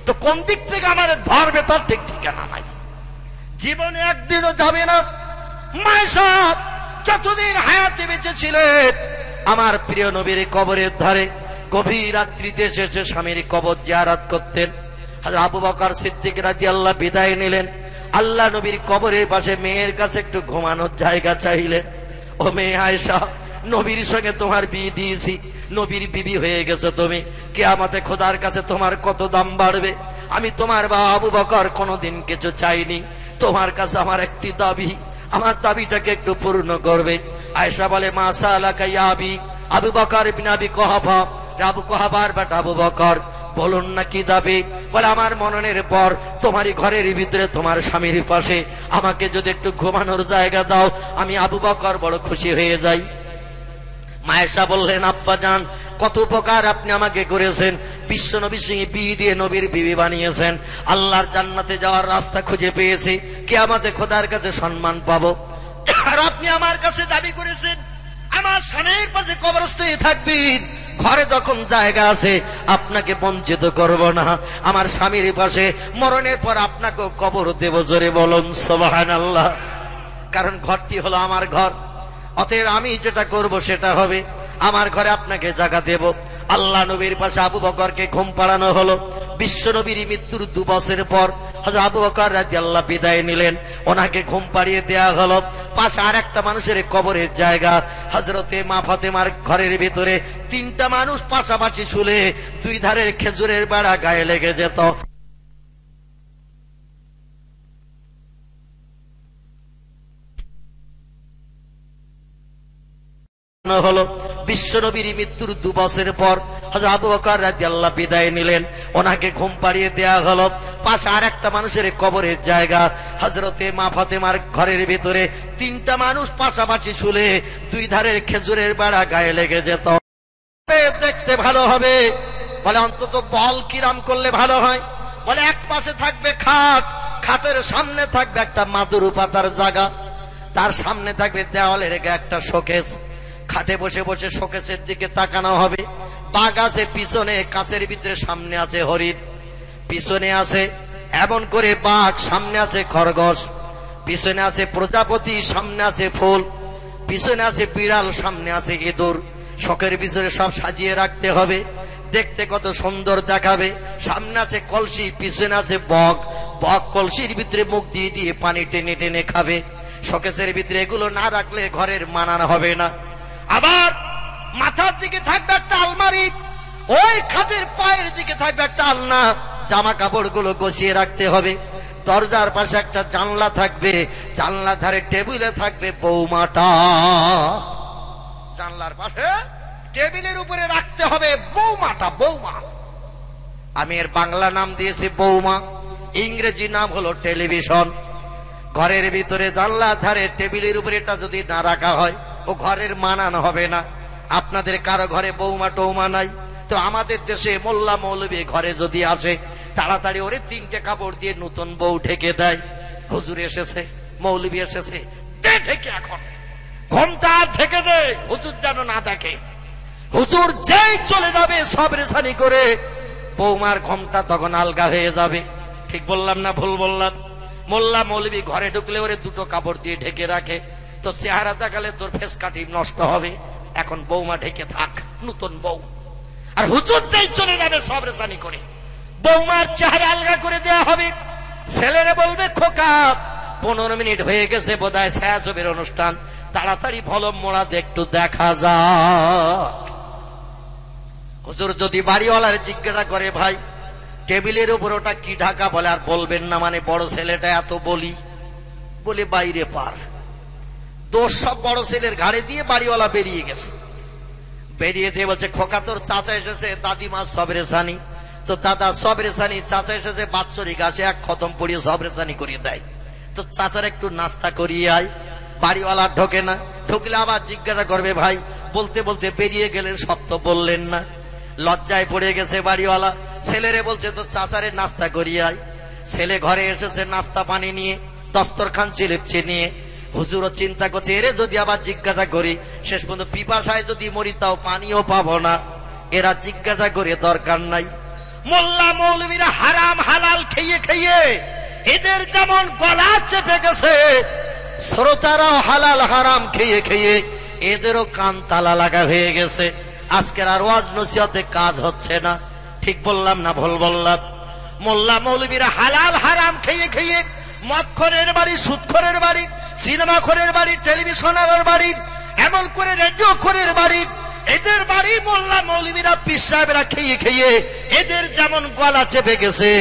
তো কোন দিক থেকে আমার ধরবে তার ঠিক ঠিকানা নাই। জীবনে একদিনও যাবে না। মায়েশা যতদিন হায়াতে বেঁচে ছিলেন আমার প্রিয় নবীর কবরের ধারে গভীর রাত্রিতে এসে স্বামীর কবর জিয়ারত করতেন। হযরত আবু বকর সিদ্দিক রাদিয়াল্লাহু বিদায় নিলেন। আল্লাহ নবীর কবরের পাশে মেয়ের কাছে একটু ঘুমানোর জায়গা চাইলেন। ও মেয়ে আয়েশা, নবীর সঙ্গে তোমার বিয়ে দিয়েছি, নবীর বিবি হয়ে গেছো তুমি, কিয়ামতে খোদার কাছে তোমার কত দাম বাড়বে। আমি তোমার বাবা আবু বকর কোনোদিন কিছু চাইনি, তোমার কাছে আমার একটি দাবি, আমার দাবিটাকে একটু পূর্ণ করবে। আয়েশা বলে মা সালাকা ইয়া আবি, আবু বকর ইবনে আবি কুহাফা, আবু কুহাফার বেটা আবু বকর, বলুন না কি দাবি। বলে আমার মননের পর তোমারই ঘরের ভিতরে তোমার স্বামীর পাশে আমাকে যদি একটু ঘুমানোর জায়গা দাও, আমি আবু বকর বড় খুশি হয়ে যাই। মায়েশা বললেন আব্বা জান, কত উপকার আপনি আমাকে করেছেন, বিশ্ব নবী সিংহে বিয়ে দিয়ে নবীর বিবি বানিয়েছেন, আল্লাহর জান্নাতে যাওয়ার রাস্তা খুঁজে পেয়েছি, কিয়ামতে খোদার কাছে সম্মান পাবো। আর আপনি আমার কাছে দাবি করেছেন আমার স্বামীর পাশে কবরস্থ হয়ে থাকবেন, ঘরে যখন জায়গা আছে আপনাকে বঞ্চিত করব না, আমার স্বামীর পাশে মরণের পর আপনাকেও কবর দেব। জোরে বলুন সুবহানাল্লাহ। কারণ ঘরটি হলো আমার ঘর, অতএব আমি যেটা করব সেটা হবে, আমার ঘরে আপনাকে জায়গা দেব। আল্লাহ নবীর পাশে আবু বকরকে ঘুম পাড়ানো হলো। বিশ্ব নবীর মৃত্যুর 2 বছর পর হযরত আবু বকর রাদিয়াল্লাহু বিদায় নিলেন, ওনাকে ঘুম পাড়িয়ে দেয়া হলো। পাশে আরেকটা মানুষের কবরের জায়গা, হযরতে মা ফাতেমার ঘরের ভিতরে 3টা মানুষ পাশাপাশি শুলে 2 ধারের খেজুরের বাড়া গায়ে লেগে যেত। হলো বিশ্ব নবীর মৃত্যুর 2 বছর পর হযরত আবু বকর রাদিয়াল্লাহু বিদায় নিলেন, ওনাকে ঘুম পাড়িয়ে দেয়া হলো। পাশে আরেকটা মানুষের কবরের জায়গা, হযরতে মা ফাতেমার ঘরের ভিতরে 3টা মানুষ পাশাপাশি শুলে 2 ধারের খেজুরের বাড়া গায়ে লেগে যেত। দেখতে ভালো হবে, বলে অন্তত বল কিরাম করলে ভালো হয়। বলে এক পাশে থাকবে খাট, খাটের সামনে থাকবে একটা মাদুর পাতার জায়গা, তার সামনে থাকবে দেওয়ালের একটা শোকেস। খাটে বসে বসে শোকেসের দিকে তাকানো হবে। বাঘ আছে পিছনে, কাছের ভিতরে, সামনে আছে হরিণ, পিছনে আছে এমন করে বাঘ, সামনে আছে খরগোশ, পিছনে আছে প্রজাপতি, সামনে আছে ফুল, পিছনে আছে বিড়াল, সামনে আছে ইঁদুর। শোকের ভিতরে সব সাজিয়ে রাখতে হবে, দেখতে কত সুন্দর দেখাবে। সামনে আছে কলসি, পিছনে আছে বক, বক কলসির ভিতরে মুখ দিয়ে দিয়ে পানি টেনে টেনে খাবে। শোকেসের ভিতরে এগুলো না রাখলে ঘরের মানানো হবে না। আবার মাথার দিকে থাকবে একটা আলমারি, ওই খাটের পায়ের দিকে থাকবে একটা আলনা, জামা কাপড় গুলো গুছিয়ে রাখতে হবে। দরজার পাশে একটা জানলা থাকবে, জানলার ধারে টেবিলে থাকবে বৌমাটা, জানলার পাশে টেবিলের উপরে রাখতে হবে বৌমাটা। বৌমা, আমি এর বাংলা নাম দিয়েছি বৌমা, ইংরেজি নাম হলো টেলিভিশন। ঘরের ভিতরে জানলার ধারে টেবিলের উপরে এটা যদি না রাখা হয় ও ঘরের মানানো হবে না। আপনাদের কারো ঘরে বৌমা টৌমা নাই তো আমাদের দেশে মোল্লা মৌলবী ঘরে যদি আসে তাড়াতাড়ি ওরে 3টে কাপড় দিয়ে নতুন বউ ঢেকে দেয়। হুজুর এসেছে, মৌলবী এসেছে, দে ঢেকে, এখন ঘন্টা ঢেকে দে, হুজুর যেন না দেখে। হুজুর যেই চলে যাবে সব রেশানি করে বৌমার ঘোমটা তখন আলগা হয়ে যাবে। ঠিক বললাম না ভুল বললাম? মোল্লা মৌলবী ঘরে ঢুকলে ওরে 2টো কাপড় দিয়ে ঢেকে রাখে, তো চেহারা দেখালে তোর ফেস কাটি নষ্ট হবে। এখন বৌমা ঢেকে থাক, নতুন বউ। আর হুজুর যেই চলে যাবে সব রেশানি করে বৌমার চেহারা আলগা করে দেওয়া হবে। ছেলেরা বলবে খোকা 15 মিনিট হয়ে গেছে বোধহয় ছায়াছবির অনুষ্ঠান, তাড়াতাড়ি ভলম মোড়া দে, একটু দেখা যাক। হুজুর যদি বাড়িওয়ালার জিজ্ঞাসা করে ভাই টেবিলের উপর ওটা কি ঢাকা, বলে আর বলবেন না, মানে বড় ছেলেটা এত বলি, বলে বাইরে পার। দোষ সব বড় ছেলের ঘাড়ে দিয়ে বাড়িওয়ালা বেরিয়ে গেছে। বেরিয়েছে, বলছে খোকা তোর চাচা এসেছে, দাদিমা সবরে সানি। তো দাদা সবরে সানি, চাচা এসেছে বাৎসরিক আসে, এক খতম পড়িয়ে সবরে সানি করিয়ে দেয়। তো চাচার একটু নাস্তা করিয়ে আয়। বাড়িওয়ালা ঢোকে না, ঢুকলে আবার জিজ্ঞাসা করবে ভাই। বলতে বলতে বেরিয়ে গেলেন, সব তো বললেন না। লজ্জায় পড়ে গেছে বাড়িওয়ালা, ছেলেরে বলছে তো চাচারে নাস্তা করিয়ে আয়। ছেলে ঘরে এসেছে নাস্তা পানি নিয়ে, দস্তরখান চিলিপচে নিয়ে। হুজুরও চিন্তা করছে, এরে যদি আবার জিজ্ঞাসা করি, শেষ পর্যন্ত পিপাসায় যদি মরি তাও পানিও পাবো না। এরা জিজ্ঞাসা করে দরকার নাই। মোল্লা মৌলবীরা হারাম হালাল খেয়ে খেয়ে এদের যেমন গলা চেপে গেছে, শ্রোতারাও হালাল হারাম খেয়ে খেয়ে এদেরও কান তালা লাগা হয়ে গেছে। আজকের আর ওয়াজ নসিহতে কাজ হচ্ছে না। ঠিক বললাম না ভুল বললাম? মোল্লা মৌলবীরা হালাল হারাম খেয়ে খেয়ে মদখোরের বাড়ি, সুদখোরের বাড়ি, সিনেমাখোরের বাড়ি, টেলিভিশনের বাড়ি, এমন করে রেডিও খোরের বাড়ি, এদের বাড়ি মোল্লা মৌলবীরা পীর সাহেবরা খেয়ে খেয়ে এদের যেমন গলা চেপে গেছে,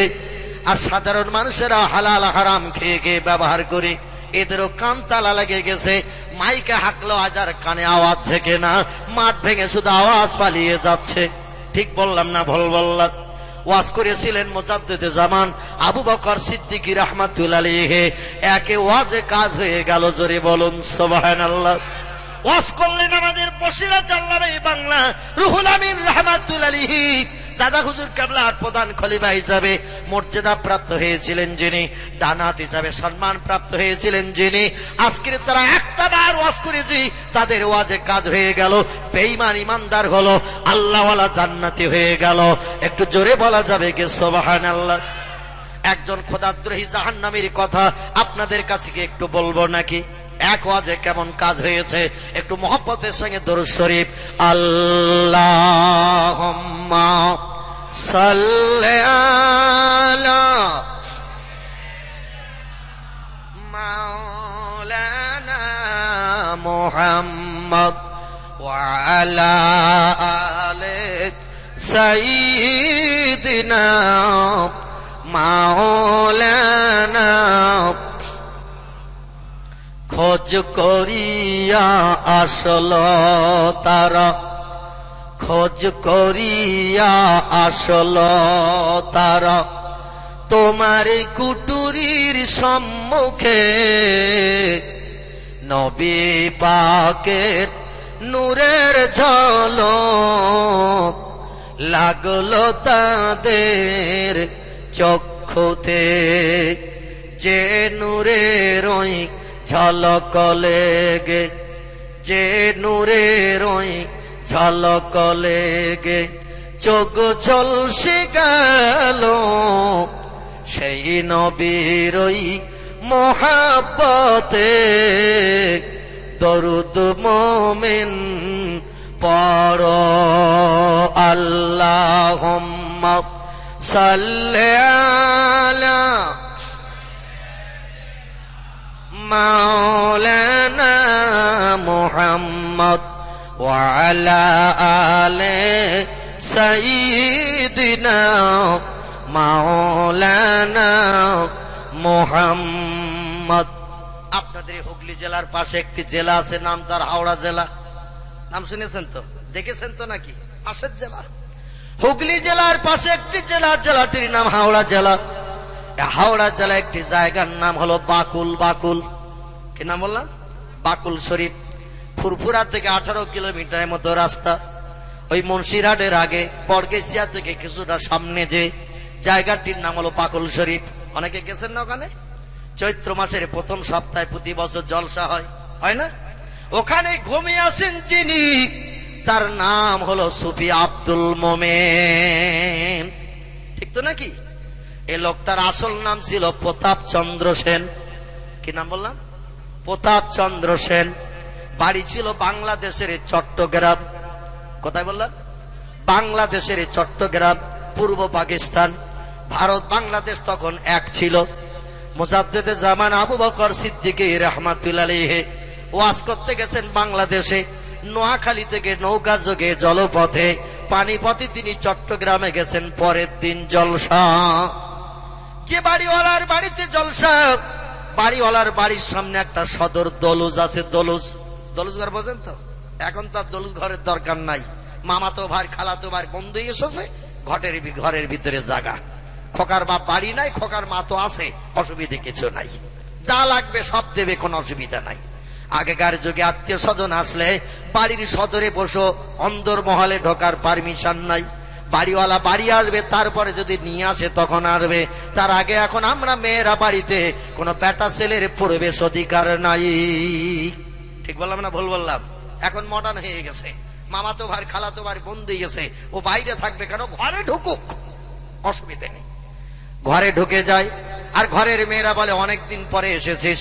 আর সাধারণ মানুষেরা হালাল হারাম খেয়ে খেয়ে ব্যবহার করে এদেরও কান তালা লেগে গেছে। মাইকে হাঁকলো হাজার কানে আওয়াজ থেকে না, মাঠ ভেঙে শুধু আওয়াজ পালিয়ে যাচ্ছে। ঠিক বললাম না ভুল বললাম? ওয়াজ করেছিলেন মুজাদ্দিদে জামান আবু বকর সিদ্দিকী রাহমাতুল্লাহ আলাইহি। একে ওয়াজে কাজ হয়ে গেল, জোরে বলুন সুবহানাল্লাহ। ওয়াজ করলেন আমাদের বসিরহাট আল্লামা বাংলা রুহুল আমিন রাহমাতুল্লাহ আলাইহি। দাদা হুজুর কেবলার প্রধান খলিফা হিসাবে মর্যাদা প্রাপ্ত হয়েছিলেন যিনি, ডানাত হিসাবে সম্মান প্রাপ্ত হয়েছিলেন যিনি, আজকের তারা একটা বার ওয়াজ করেছি, তাদের ওয়াজে কাজ হয়ে গেল। বেঈমান ইমানদার হলো, আল্লাহওয়ালা জান্নাতি হয়ে গেল। একটু জোরে বলা যাবে কি সুবহানাল্লাহ? একজন খোদাদ্রোহী জাহান্নামীর কথা আপনাদের কাছে কি একটু বলবো নাকি? এক ওয়াজে কেমন কাজ হয়েছে, একটু মহব্বতের সঙ্গে দরুদ শরীফ। আল্লাহুম্মা সাল্লি আলা মাওলানা মুহাম্মদ ওয়া আলা আলি সাইয়্যিদিনা মাওলানা। খোঁজ করিয়া আসল তারা, খোঁজ করিয়া আসল তারা, তোমার কুটুরির সম্মুখে নবী পাকের নূরের ঝলক লাগলো তাদের চক্ষুতে। যে নূরের ওই ঝলক লেগে, যে নূরের ওই ঝলক লেগে চোখ ঝলসে গেল, সেই নবীর ওই মোহাব্বতে দরুদ মোমিন পড়ো। আল্লাহুম্মা সাল্লি আলা মাওলানা মুহাম্মদ ওয়া আলা আলি সাইয়্যিদিনা মাওলানা মুহাম্মদ। আপনাদের হুগলি জেলার পাশে একটি জেলা আছে, নাম তার হাওড়া জেলা। নাম শুনেছেন তো, দেখেছেন তো নাকি? পাশের জেলা হুগলি জেলার পাশে একটি জেলা, জেলাটির নাম হাওড়া জেলা। হাওড়া জেলা একটি জায়গার নাম হলো বাকুল। বাকুল কি নাম বললাম? বাকুল শরীফ। ফুরফুরা থেকে 18 কিলোমিটারের মতো রাস্তা। ওই মুন্সিরহাটের আগে বর্গেশিয়া থেকে কিছুটা সামনে যে জায়গাটির নাম হলো বাকুল শরীফ। অনেকে গেছেন না ওখানে? চৈত্র মাসের প্রথম সপ্তাহে প্রতি বছর জলসা হয়, হয় না? ওখানে ঘুমিয়ে আছেন যিনি, তার নাম হলো সুফি আব্দুল মোমেন। ঠিক তো নাকি? এই লোকটার আসল নাম ছিল প্রতাপ চন্দ্র সেন। কি নাম বললাম? প্রতাপ চন্দ্র সেন। বাড়ি ছিল বাংলাদেশের চট্টগ্রাম। কোথায় বললাম? বাংলাদেশের চট্টগ্রাম, পূর্ব পাকিস্তান। ভারত বাংলাদেশ তখন এক ছিল। মুজাদ্দিদে জামান আবু বকর সিদ্দিকী রাহমাতুল্লাহ আলাইহি ওয়াজ করতে গেছেন বাংলাদেশে। নোয়াখালী থেকে নৌকা যোগে জলপথে, পানিপথে তিনি চট্টগ্রামে গেছেন। পরের দিন জলসা। যে বাড়িওয়ালার বাড়িতে জলসা, বাড়িওয়ালার বাড়ির সামনে একটা সদর দলুজ আছে। দলুজ দলুজ ঘর বোঝেন তো? এখন তার দলুজ ঘরের দরকার নাই। মামাতো ভাই খালাতো ভাই বন্ধু এসেছে, ঘরের ভিতরে জায়গা। খোকার বাপ বাড়ি নাই, খোকার মা তো আছে, অসুবিধে কিছু নাই, যা লাগবে সব দেবে, কোনো অসুবিধা নাই। আগেকার যুগে আত্মীয় স্বজন আসলে বাড়ির সদরে বসো, অন্দর মহলে ঢোকার পারমিশন নাই। বাড়িওয়ালা বাড়ি আসবে, তারপরে যদি নিয়ে আসে তখন আসবে, তার আগে এখন আমরা মেয়েরা বাড়িতে কোনো বেটা ছেলের প্রবেশ অধিকার নাই। ঠিক বললাম না ভুল বললাম? এখন মডার্ন হয়ে গেছে। মামাতো ভাই খালাতো ভাই বন্ধু গেছে, ও বাইরে থাকবে কেন? ঘরে ঢুকুক, অসুবিধা নেই। ঘরে ঢুকে যায়, আর ঘরের মেয়েরা বলে অনেকদিন পরে এসেছিস।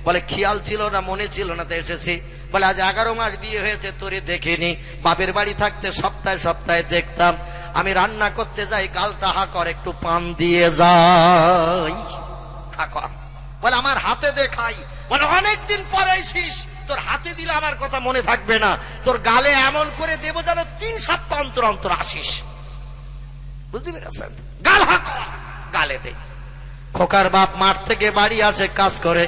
বলে খেয়াল ছিল না, মনে ছিল না, তো এসেছি। বলে আজ 11 মাস বিয়ে হয়েছে, তোরে দেখিনি। বাপের বাড়ি থাকতে সপ্তাহে সপ্তাহে দেখতাম। আমি রান্না করতে যাই, গালটা হা কর, একটু পান দিয়ে যাই, হা কর। বলে আমার হাতে দেখাই। বলে অনেকদিন পরে এসেছিস, তোর হাতে দিলে আমার কথা মনে থাকবে না, তোর গালে এমন করে দেবো যেন 3 সপ্তাহ অন্তর অন্তর আসিস। বুঝতে পেরেছেন? গাল হা কর, গালে দে। খোকার বাপ মাঠ থেকে বাড়ি আসে কাজ করে,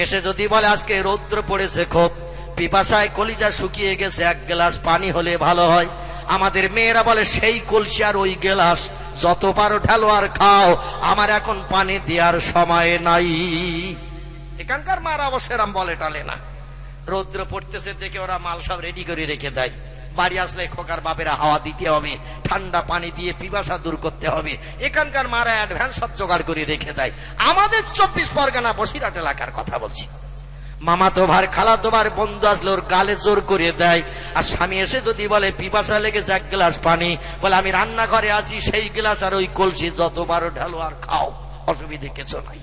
এসে যদি বলে আজকে রৌদ্র পড়েছে খুব, পিপাসায় কলিজা শুকিয়ে গেছে, 1 গ্লাস পানি হলে ভালো হয়। আমাদের মেয়েরা বলে সেই কলসি আর ওই গ্লাস যত পারো ঢালো আর খাও, আমার এখন পানি দেওয়ার সময় নাই। এখানকার মারা অবশ্য এরম বলে টালে না। রৌদ্র পড়তেছে দেখে ওরা মাল সব রেডি করে রেখে দেয়। বাড়ি আসলে খোকার বাপেরা হাওয়া দিতে হবে, ঠান্ডা পানি দিয়ে পিপাসা দূর করতে হবে। এখানকার মারা অ্যাডভান্স সব জোগাড় করে রেখে দেয়। আমাদের 24 পরগনা বসিরহাট এলাকার কথা বলছি। মামাতো ভাই খালাতো ভাই বন্ধু আসলে ওর গালে জোর করে দেয়। আর স্বামী এসে যদি বলে পিপাসা লেগেছে 1 গ্লাস পানি, বলে আমি রান্নাঘরে আসি, সেই গ্লাস আর ওই কলসি যতবারও ঢালো আর খাও, অসুবিধে কিছু নাই।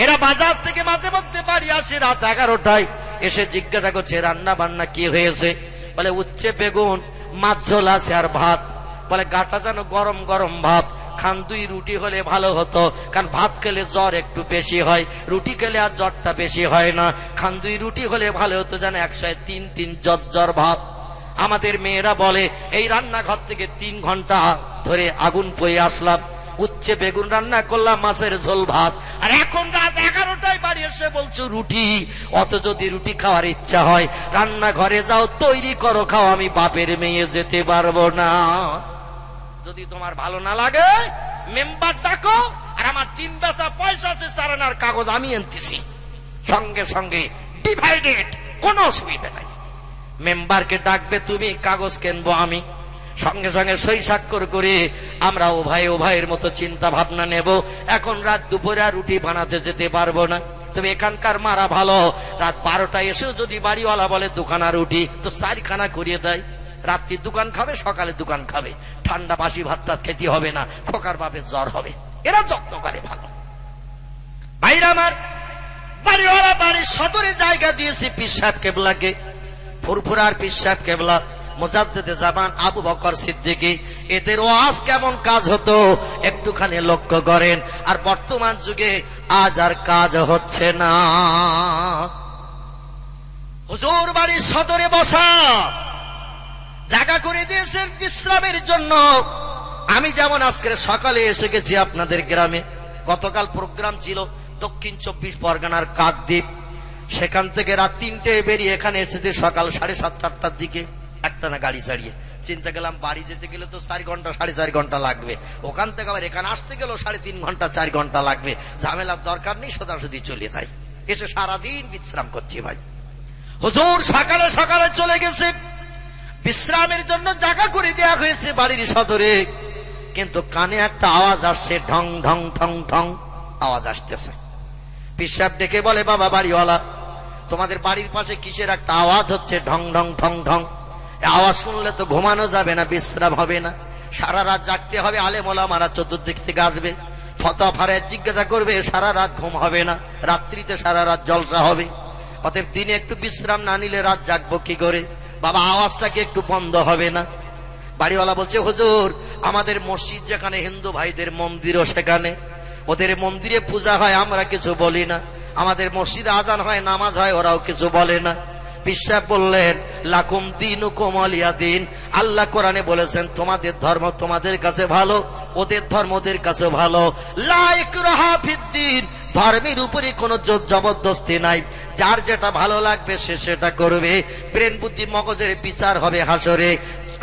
এরা বাজার থেকে মাঝে মধ্যে বাড়ি আসে রাত 11টায়, এসে জিজ্ঞাসা করছে রান্না বান্না কি হয়েছে? বলে উচ্ছে বেগুন, মাছ ঝোল আছে আর ভাত। বলে গাটা যেন গরম গরম ভাব, খান 2 রুটি হলে ভালো হতো, কারণ ভাত খেলে জ্বর একটু বেশি হয়, রুটি খেলে আর জ্বরটা বেশি হয় না। খান 2 রুটি হলে ভালো হতো, যেন 103 জ্বর ভাব। আমাদের মেয়েরা বলে এই রান্নাঘর থেকে 3 ঘন্টা ধরে আগুন পয়ে আসলাম, উচ্ছে বেগুন রান্না করলাম, মাছের ঝোল ভাত, আর এখন রাত 11টায় বাড়ি এসে বলছো রুটি। অত যদি রুটি খাওয়ার ইচ্ছা হয় রান্নাঘরে যাও, তৈরি করো, খাও, আমি বাপের মেয়ে যেতে পারবো না। যদি তোমার ভালো না লাগে মেম্বার ডাকো, আর আমার ডিম বেচা পয়সা আছে 4 আনার কাগজ আমি আনতেছি, সঙ্গে সঙ্গে ডিভাইডেড, কোনো অসুবিধা নাই। মেম্বারকে ডাকবে তুমি, কাগজ কিনবো আমি, সঙ্গে সঙ্গে সই স্বাক্ষর করে আমরা উভয়ের মতো চিন্তা ভাবনা নেব। এখন রাত দুপুরে আর রুটি বানাতে যেতে পারবো না। তবে এখানকার মারা ভালো, রাত 12টায় এসেও যদি বাড়িওয়ালা বলে 2 খানা রুটি, তো 4 খানা করিয়ে দেয়। রাত্রি দোকান খাবে, সকালে দোকান খাবে, ঠান্ডা বাসি ভাত টাত খেতে হবে না, খোকার বাপের জ্বর হবে। এরা যত্ন করে ভালো। ভাইরা আমার, বাড়িওয়ালা বাড়ির সদরে জায়গা দিয়েছে পীর সাহেব কেবলাকে, ফুরফুরার পীর সাহেব কেবলা, মুজাদ্দিদে জামান আবু বকর সিদ্দিকী। এদের ওয়াজ কেমন কাজ হতো একটুখানি লক্ষ্য করেন। আর বর্তমান যুগে আজ আর কাজ হচ্ছে না। হুজুর বাড়ির সদরে বসা জায়গা করে দিয়েছেন বিশ্রামের জন্য। আমি যেমন আজকে সকালে এসে গেছি আপনাদের গ্রামে, গতকাল প্রোগ্রাম ছিল দক্ষিণ 24 পরগনার কাকদ্বীপ, সেখান থেকে রাত 3টায় বেরিয়ে এখানে এসেছি সকাল 7:30-8টার দিকে, একটা না গাড়ি ছাড়িয়ে। চিন্তা করলাম বাড়ি যেতে গেলে তো 4 ঘন্টা 4.5 ঘন্টা লাগবে, ওখান থেকে আবার এখানে আসতে গেলেও 3.5 ঘন্টা 4 ঘন্টা লাগবে, ঝামেলার দরকার নেই, সোজাসুজি চলে যাই। এসে সারাদিন বিশ্রাম করছি ভাই। হুজুর সকালে সকালে চলে গেছে, বিশ্রামের জন্য জায়গা করে দেওয়া হয়েছে বাড়ির সদরে, কিন্তু কানে একটা আওয়াজ আসছে, ঢং ঢং ঠং ঠং আওয়াজ আসতেছে। পীর সাহেব ডেকে বলে বাবা বাড়িওয়ালা, তোমাদের বাড়ির পাশে কিসের একটা আওয়াজ হচ্ছে, ঢং ঢং ঠং ঠং। আওয়াজ শুনলে তো ঘুমানো যাবে না, বিশ্রাম হবে না, সারা রাত জাগতে হবে, আলেম ওলামারা চতুর্দিক থেকে আসবে, ফতোয়া ফারায়েত জিজ্ঞাসা করবে, সারা রাত ঘুম হবে না, রাত্রিতে সারা রাত জলসা হবে। অতএব দিনে একটু বিশ্রাম না নিলে রাত জাগবো কি করে? বাবা আওয়াজটা কি একটু বন্ধ হবে না? বাড়িওয়ালা বলছে হুজুর আমাদের মসজিদ যেখানে, হিন্দু ভাইদের মন্দিরও সেখানে, ওদের মন্দিরে পূজা হয়, আমরা কিছু বলি না, আমাদের মসজিদে আজান হয়, নামাজ হয়, ওরাও কিছু বলে না। পীর সাহেব বললেন লাকুম দীনুকুম ওয়ালিয়া দীন, আল্লাহ কোরআনে বলেছেন তোমাদের ধর্ম তোমাদের কাছে ভালো, ওদের ধর্ম ওদের কাছে ভালো। লা ইকরাহা ফিদ্দীন, ধর্মের উপরে কোনো জোর জবরদস্তি নাই, যার যেটা ভালো লাগবে সে সেটা করবে। ব্রেন বুদ্ধি মগজের বিচার হবে হাসরে।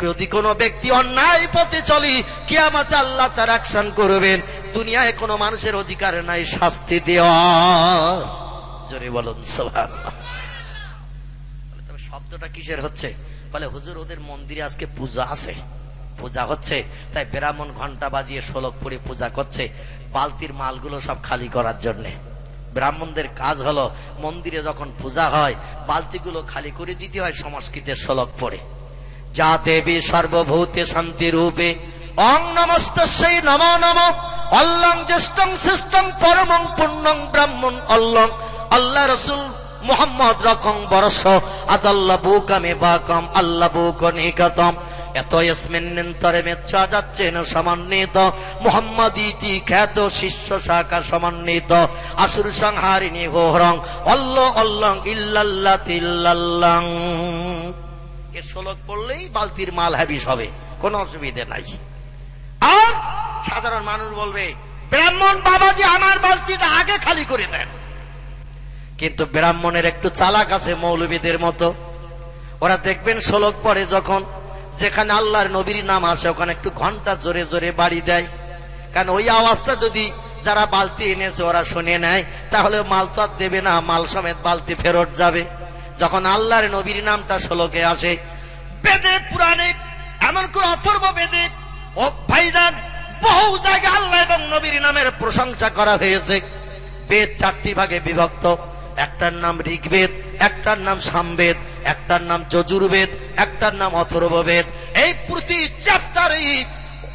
যদি কোনো ব্যক্তি অন্যায় পথে চলি, কিয়ামতে আল্লাহ তার অ্যাকশন করবেন। দুনিয়ায় কোনো মানুষের অধিকার নাই শাস্তি দেওয়া। জোরে বলুন সুবহানাল্লাহ। তবে শব্দটা কিসের হচ্ছে? বলে হুজুর ওদের মন্দিরে আজকে পূজা আছে, পূজা হচ্ছে, তাই ব্রাহ্মণ ঘন্টা বাজিয়ে শোলক পড়ে পূজা করছে বালতির মালগুলো সব খালি করার জন্যে। ব্রাহ্মণদের কাজ হলো মন্দিরে যখন পূজা হয় বালতিগুলো খালি করে দিতে হয় সংস্কৃতের শোলক পড়ে। যা দেবী সর্বভূতে শান্তি রূপে অং নমস্তস্যৈ নমো নমঃ অল্লং জ্যেষ্ঠং শ্রেষ্ঠং পরমং পুণ্যং ব্রাহ্মণ অল্লং আল্লাহ রসুল মুহাম্মদ রকং বরস আদাল্লাবু কামে বাকম আল্লাবু কনিকাতম এত ইসমিন্নন্তরে মেচ্ছা যাচ্ছেন সমন্বিত মুহাম্মাদিতি খ্যাত শিষ্য শাখা সমন্বিত আসুর সংহারিণী হোহরং অল্ল অল্লং ইল্লাল্লাহ তিল্লাল্লাং। এর শ্লোক পড়লেই বালতির মাল হাবিস হবে, কোনো অসুবিধা নাই। আর সাধারণ মানুষ বলবে ব্রাহ্মণ বাবাজি আমার বালতিটা আগে খালি করে দেন। কিন্তু ব্রাহ্মণের একটু চালাক আছে মৌলবীদের মতো। ওরা দেখবেন শ্লোক পড়ে যখন যেখানে আল্লাহর নবীর নাম আসে ওখানে একটু ঘন্টা জোরে জোরে বাড়ি দেয়, কারণ ওই আওয়াজটা যদি যারা বালতি এনেছে ওরা শুনে নেয় তাহলে মাল তো আর দেবে না, মাল সমেত বালতি ফেরত যাবে। যখন আল্লাহর নবীর নামটা শ্লোকে আসে, বেদে পুরাণে এমন করে অথর্ব বেদে ও ভাইজান বহু জায়গায় আল্লাহ এবং নবীর নামের প্রশংসা করা হয়েছে। বেদ 4টি ভাগে বিভক্ত, একটার নাম ঋগ্বেদ, একটার নাম সামবেদ, একটার নাম যজুর্বেদ, একটার নাম অথর্ববেদ। এই প্রতি চ্যাপ্টারে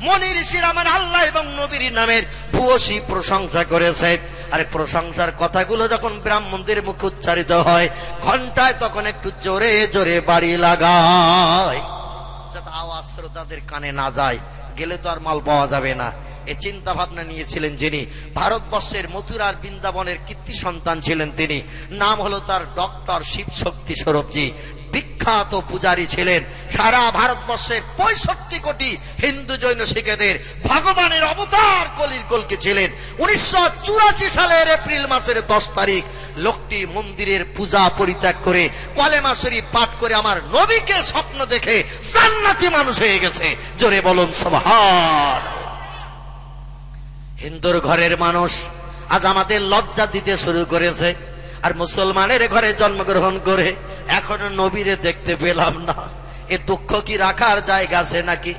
মনি ঋষির আমার আল্লাহ এবং নবীর নামের ভূয়সী প্রশংসা করেছে। আরে প্রশংসার কথাগুলো যখন ব্রাহ্মণদের মুখে উচ্চারিত হয় ঘন্টায় তখন একটু জোরে জোরে বাড়ি লাগায় যাতে আওয়াজ শ্রোতাদের কানে না যায়, গেলে তো আর মাল পাওয়া যাবে না। এই চিন্তা ভাবনা নিয়েছিলেন যিনি, ভারতবর্ষের মথুরার বৃন্দাবনের কীর্তি সন্তান ছিলেন তিনি। নাম হলো তার ডক্টর শিব শক্তি স্বরূপজি। বিখ্যাত পূজারী ছিলেন, সারা ভারতবর্ষে 65 কোটি হিন্দু জৈন শিখেদের ভগবানের অবতার কলির কলকি ছিলেন। 1984 সালের এপ্রিল মাসের 10 তারিখ লোকটি মন্দিরের পূজা পরিত্যাগ করে কলেমা শরীফ পাঠ করে আমার নবীকে স্বপ্ন দেখে জান্নাতি মানুষ হয়ে গেছে। জোরে বলুন সুবহান। হিন্দুর ঘরের মানুষ আজ আমাদের লজ্জা দিতে শুরু করেছে, আর মুসলমানের ঘরে জন্মগ্রহণ করে এখনো নবীরে দেখতে পেলাম না। এ দুঃখ কি রাখার জায়গা আছে নাকি?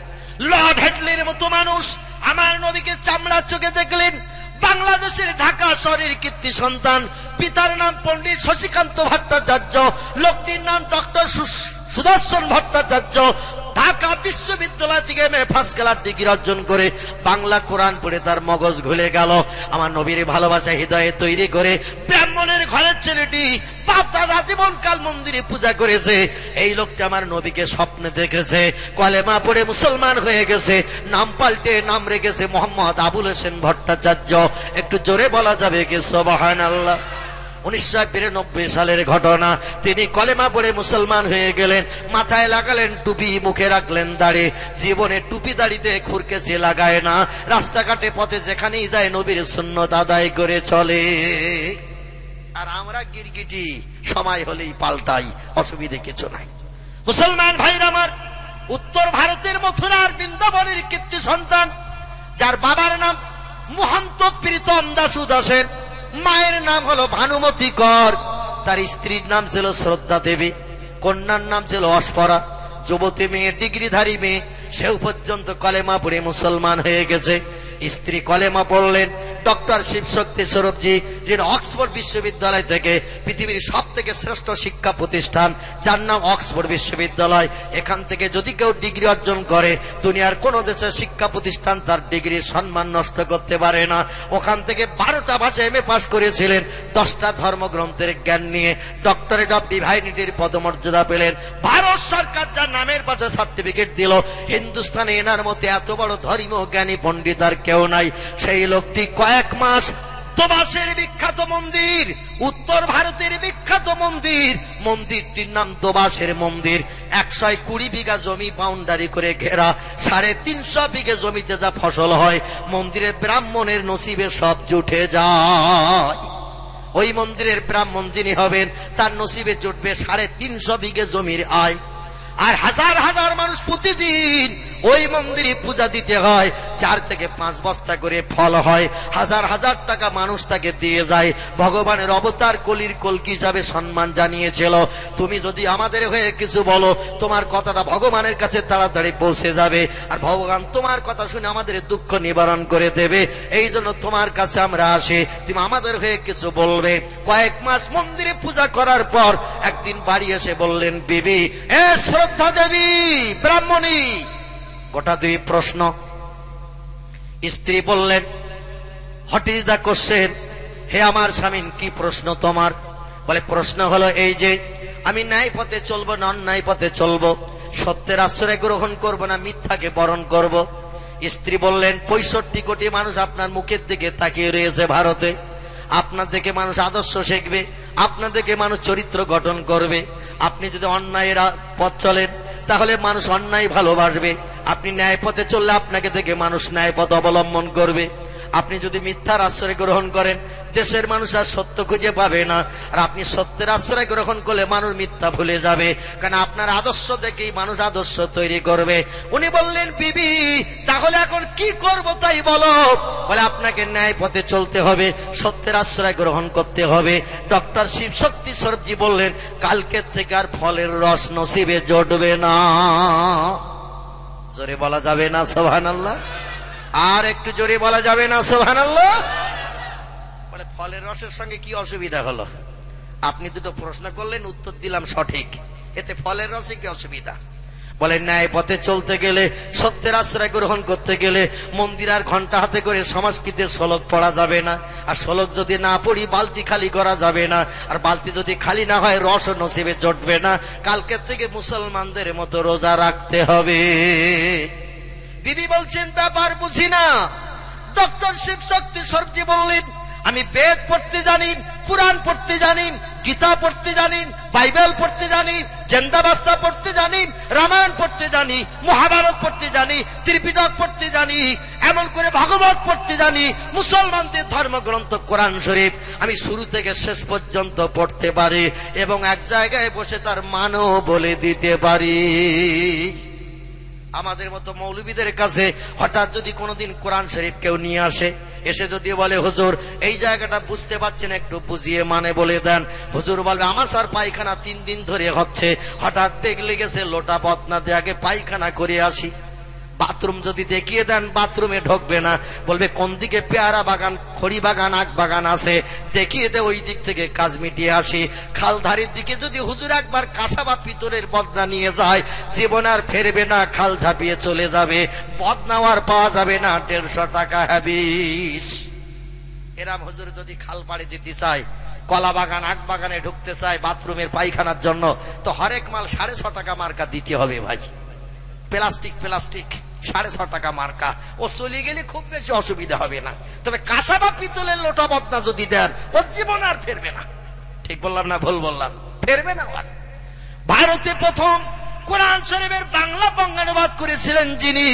লর্ড হেডলির মতো মানুষ আমার নবীকে চামড়ার চোখে দেখলেন। বাংলাদেশের ঢাকা শহরের কীর্তি সন্তান, পিতার নাম পণ্ডিত শশীকান্ত ভট্টাচার্য, লোকটির নাম ডক্টর সুদর্শন ভট্টাচার্য। ঢাকা বিশ্ববিদ্যালয় থেকে ফার্স্ট ক্লাস ডিগ্রি অর্জন করে বাংলা কোরআন পড়ে তার মগজ ঘুলে গেল। আমার নবীর ভালোবাসা হৃদয়ে তৈরি করে ব্রাহ্মণের ঘরের ছেলেটি বাপ দাদা জীবনকাল মন্দিরে পূজা করেছে। এই লোকটা আমার নবীকে স্বপ্নে দেখেছে, কলেমা পড়ে মুসলমান হয়ে গেছে, নাম পাল্টে নাম রেখেছে মোহাম্মদ আবুল হোসেন ভট্টাচার্য। একটু জোরে বলা যাবে কি সুবহানাল্লাহ? 1992 সালের ঘটনা। তিনি কলেমা পড়ে মুসলমান হয়ে গেলেন, মাথায় লাগালেন টুপি, মুখে রাখলেন দাড়ি। জীবনে টুপি দাড়িতে খুরকেছে লাগায় না, রাস্তাঘাটে পথে যেখানেই যায় নবীর সুন্নত আদায় করে চলে। আর আমরা গিরগিটি সময় হলেই পাল্টাই, অসুবিধে কিছু নাই। মুসলমান ভাইরা আমার, উত্তর ভারতের মথুরার বৃন্দাবনের কীর্তি সন্তান, যার বাবার নাম মহন্ত প্রীতম দাসু দাসের, মায়ের নাম হলো ভানুমতি কর, তার স্ত্রীর নাম ছিল শ্রদ্ধা দেবী, কন্যার নাম ছিল অস্পরা। যুবতী মেয়ে, ডিগ্রিধারী মেয়ে, সেও পর্যন্ত কলেমা পড়ে মুসলমান হয়ে গেছে। স্ত্রী কলেমা পড়লেন। ডক্টর শিবশক্তি স্বরূপজি, যিনি অক্সফোর্ড বিশ্ববিদ্যালয় থেকে পৃথিবীর সব থেকে শ্রেষ্ঠ শিক্ষা প্রতিষ্ঠান যার নাম অক্সফোর্ড বিশ্ববিদ্যালয়, এখান থেকে যদি কেউ ডিগ্রি অর্জন করে দুনিয়ার কোন দেশের শিক্ষা প্রতিষ্ঠান তার ডিগ্রির সম্মান নষ্ট করতে পারে না। ওখান থেকে 12টা ভাষা MA পাশ করেছিলেন, 10টা ধর্মগ্রন্থের জ্ঞান নিয়ে ডক্টরেট অফ ডিভাইনিটির পদমর্যাদা পেলেন। ভারত সরকার যার নামের পাশে সার্টিফিকেট দিল। হিন্দুস্তানে এনার মতে এত বড় ধর্মীয় জ্ঞানী পণ্ডিত আর কেউ নাই। সেই লোকটি কয়েক মাস তোবাসের বিখ্যাত মন্দির উত্তর ভারতের বিখ্যাত মন্দির, মন্দিরটির নাম দোবাসের মন্দির। 120 বিঘা জমি বাউন্ডারি করে ঘেরা, 350 বিঘা জমিতে যা ফসল হয় মন্দিরের ব্রাহ্মণের নসিবে সব জুটে যায়। ওই মন্দিরের ব্রাহ্মণ যিনি হবেন তার নসিবে জুটবে 350 বিঘা জমির আয়। আর হাজার হাজার মানুষ প্রতিদিন ওই মন্দিরে পূজা দিতে হয়। 4 থেকে 5 বস্তা করে ফল হয়, হাজার হাজার টাকা মানুষ তাকে দিয়ে যায়। ভগবানের অবতার কলির কলকি হিসাবে সম্মান জানিয়েছিল, তুমি যদি আমাদের হয়ে কিছু বলো তোমার কথাটা ভগবানের কাছে তাড়াতাড়ি পৌঁছে যাবে, আর ভগবান তোমার কথা শুনে আমাদের দুঃখ নিবারণ করে দেবে। এই জন্য তোমার কাছে আমরা আসি, তুমি আমাদের হয়ে কিছু বলবে। কয়েক মাস মন্দিরে পূজা করার পর একদিন বাড়ি এসে বললেন, বিবি, এ শ্রদ্ধা দেবী ব্রাহ্মণী, গোটা 2 প্রশ্ন। স্ত্রী বললেন, হোয়াট ইজ দ্য কোশ্চেন? হে আমার স্বামী, কি প্রশ্ন তোমার? বলে, প্রশ্ন হলো এই যে আমি ন্যায় পথে চলবো না অন্যায় পথে চলবো, সত্যের আশ্রয় গ্রহণ করব না মিথ্যাকে বরণ করব। স্ত্রী বললেন, 65 কোটি মানুষ আপনার মুখের দিকে তাকিয়ে রয়েছে ভারতে, আপনার দেখে মানুষ আদর্শ শিখবে, আপনার দেখে মানুষ চরিত্র গঠন করবে। আপনি যদি অন্যায়ের পথ চলেন তাহলে মানুষ অন্যায় ভালোবাসবে, আপনি ন্যায় পথে চললে আপনাকে দেখে মানুষ ন্যায় পথ অবলম্বন করবে। আপনি যদি মিথ্যার আশ্রয় গ্রহণ করেন দেশের মানুষ আর সত্য খুঁজে পাবে না, আর আপনি সত্যের আশ্রয় গ্রহণ করলে মানুষ মিথ্যা ভুলে যাবে, কারণ আপনার আদর্শ দেখেই মানুষ আদর্শ তৈরি করবে। উনি বললেন, বিবি, তাহলে এখন কি করব তাই বলো। বলে, আপনাকে ন্যায় পথে চলতে হবে, সত্যের আশ্রয় গ্রহণ করতে হবে। ডক্টর শিবশক্তি স্বরূপজি বললেন, কালকের থেকে আর ফলের রস নসিবে জড়বে না। জোরে বলা যাবে না সুবহানাল্লাহ? আর একটু জোরে বলা যাবে না সুবহানাল্লাহ? বলে, ফলের রসের সঙ্গে কি অসুবিধা হলো? আপনি দুটো প্রশ্ন করলেন, উত্তর দিলাম সঠিক, এতে ফলের রসে কি অসুবিধা? বলে, ন্যায় পথে চলতে গেলে, সত্যের আশ্রয় গ্রহণ করতে গেলে মন্দির আর ঘন্টা হাতে করে সংস্কৃতের শ্লোক পড়া যাবে না, আর শ্লোক যদি না পড়ি বালতি খালি করা যাবে না, আর বালতি যদি খালি না হয় রস নসিবে জটবে না। কালকে থেকে মুসলমানদের মতো রোজা রাখতে হবে। বিবি বলছেন, ব্যাপার বুঝি না। ডক্টর শিবশক্তি স্বরূপজি বললেন, আমি বেদ পড়তে জানি, পুরাণ পড়তে জানি, গীতা পড়তে জানি, বাইবেল পড়তে জানি, জেন্দাবাস্তা পড়তে জানি, রামায়ণ পড়তে জানি, মহাভারত পড়তে জানি, ত্রিপিটক পড়তে জানি, এমন করে ভাগবত পড়তে জানি। মুসলমানদের ধর্মগ্রন্থ কোরআন শরীফ আমি শুরু থেকে শেষ পর্যন্ত পড়তে পারি, এবং এক জায়গায় বসে তার মানও বলে দিতে পারি। আমাদের মতো মৌলবীদের কাছে হঠাৎ যদি কোনোদিন কোরআন শরীফ কেউ নিয়ে আসে, এসে যদি বলে, হুজুর এই জায়গাটা বুঝতে পারছেন, একটু বুঝিয়ে মানে বলে দেন। হুজুর বলবে, আমার স্যার পায়খানা 3 দিন ধরে হচ্ছে, হঠাৎ বেগ লেগেছে, লোটা বদনা দিয়ে আগে পায়খানা করে আসি। বাথরুম যদি দেখিয়ে দেন, বাথরুমে ঢুকবে না, বলবে কোন দিকে পেয়ারা বাগান, খড়ি বাগান, আখ বাগান আছে, দেখিয়ে দে, ওই দিক থেকে কাজ মিটিয়ে আসি। খালধারের দিকে যদি হুজুর একবার কাঁসা বা পিতলের বদনা নিয়ে যায়, জীবন আর ফেরবে না, খাল ঝাঁপিয়ে চলে যাবে, বদনাও আর পাওয়া যাবে না, 150 টাকা হ্যাবিস। এরাম হুজুর যদি খাল পাড়ে যেতে চায়, কলা বাগান, আখ বাগানে ঢুকতে চায় বাথরুমের পায়খানার জন্য, তো হরেক মাল 6.5 টাকা মার্কা দিতে হবে ভাই। প্লাস্টিক 6.5 টাকা মার্কা, ও চলে গেলে খুব বেশি অসুবিধা হবে না। তবে কাঁসা বা পিতলের লোটা বদনা যদি দেন, ও জীবন আর ফেরবে না। ঠিক বললাম না ভুল বললাম? ফেরবে না। ভারতে প্রথম কোরআন শরীফের বাংলা বঙ্গানুবাদ করেছিলেন যিনি,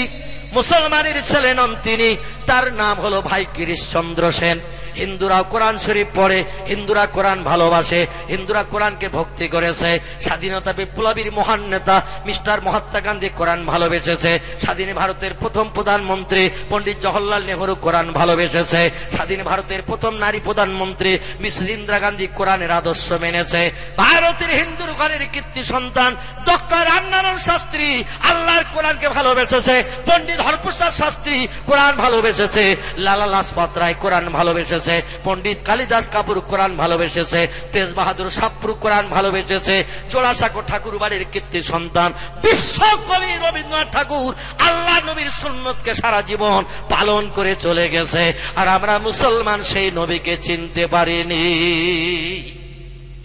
মুসলমানের ছেলে নন তিনি, তার নাম হলো ভাই গিরিশচন্দ্র সেন। হিন্দুরা কোরআন শরীফ পড়ে, হিন্দুরা কোরআন ভালোবাসে, হিন্দুরা কোরআনকে ভক্তি করেছে। স্বাধীনতা বিপ্লবীর মহান নেতা মিস্টার মহাত্মা গান্ধী কোরআন ভালোবেসেছে। স্বাধীন ভারতের প্রথম প্রধানমন্ত্রী পণ্ডিত জওহরলাল নেহরু কোরআন ভালোবেসেছে। স্বাধীন ভারতের প্রথম নারী প্রধানমন্ত্রী মিস ইন্দিরা গান্ধী কোরআনের আদর্শ মেনেছে। ভারতের হিন্দুর ঘরের কীর্তি সন্তান ডক্টর রামনারায়ণ শাস্ত্রী আল্লাহর কোরআনকে ভালোবেসেছে। পণ্ডিত হরপ্রসাদ শাস্ত্রী কোরআন ভালোবেসেছে। লালা লাজপত রায় কোরআন ভালোবেসেছে। পণ্ডিত কালিদাস কাপুর কোরআন ভালোবেসেছে। তেজ বাহাদুর সাপ্রু কোরআন ভালোবেসেছে। জোড়াসাঁকো ঠাকুর বাড়ির কীর্তি সন্তান বিশ্বকবি রবীন্দ্রনাথ ঠাকুর আল্লাহ নবীর সুন্নতকে সারা জীবন পালন করে চলে গেছে, আর আমরা মুসলমান সেই নবীকে চিনতে পারিনি।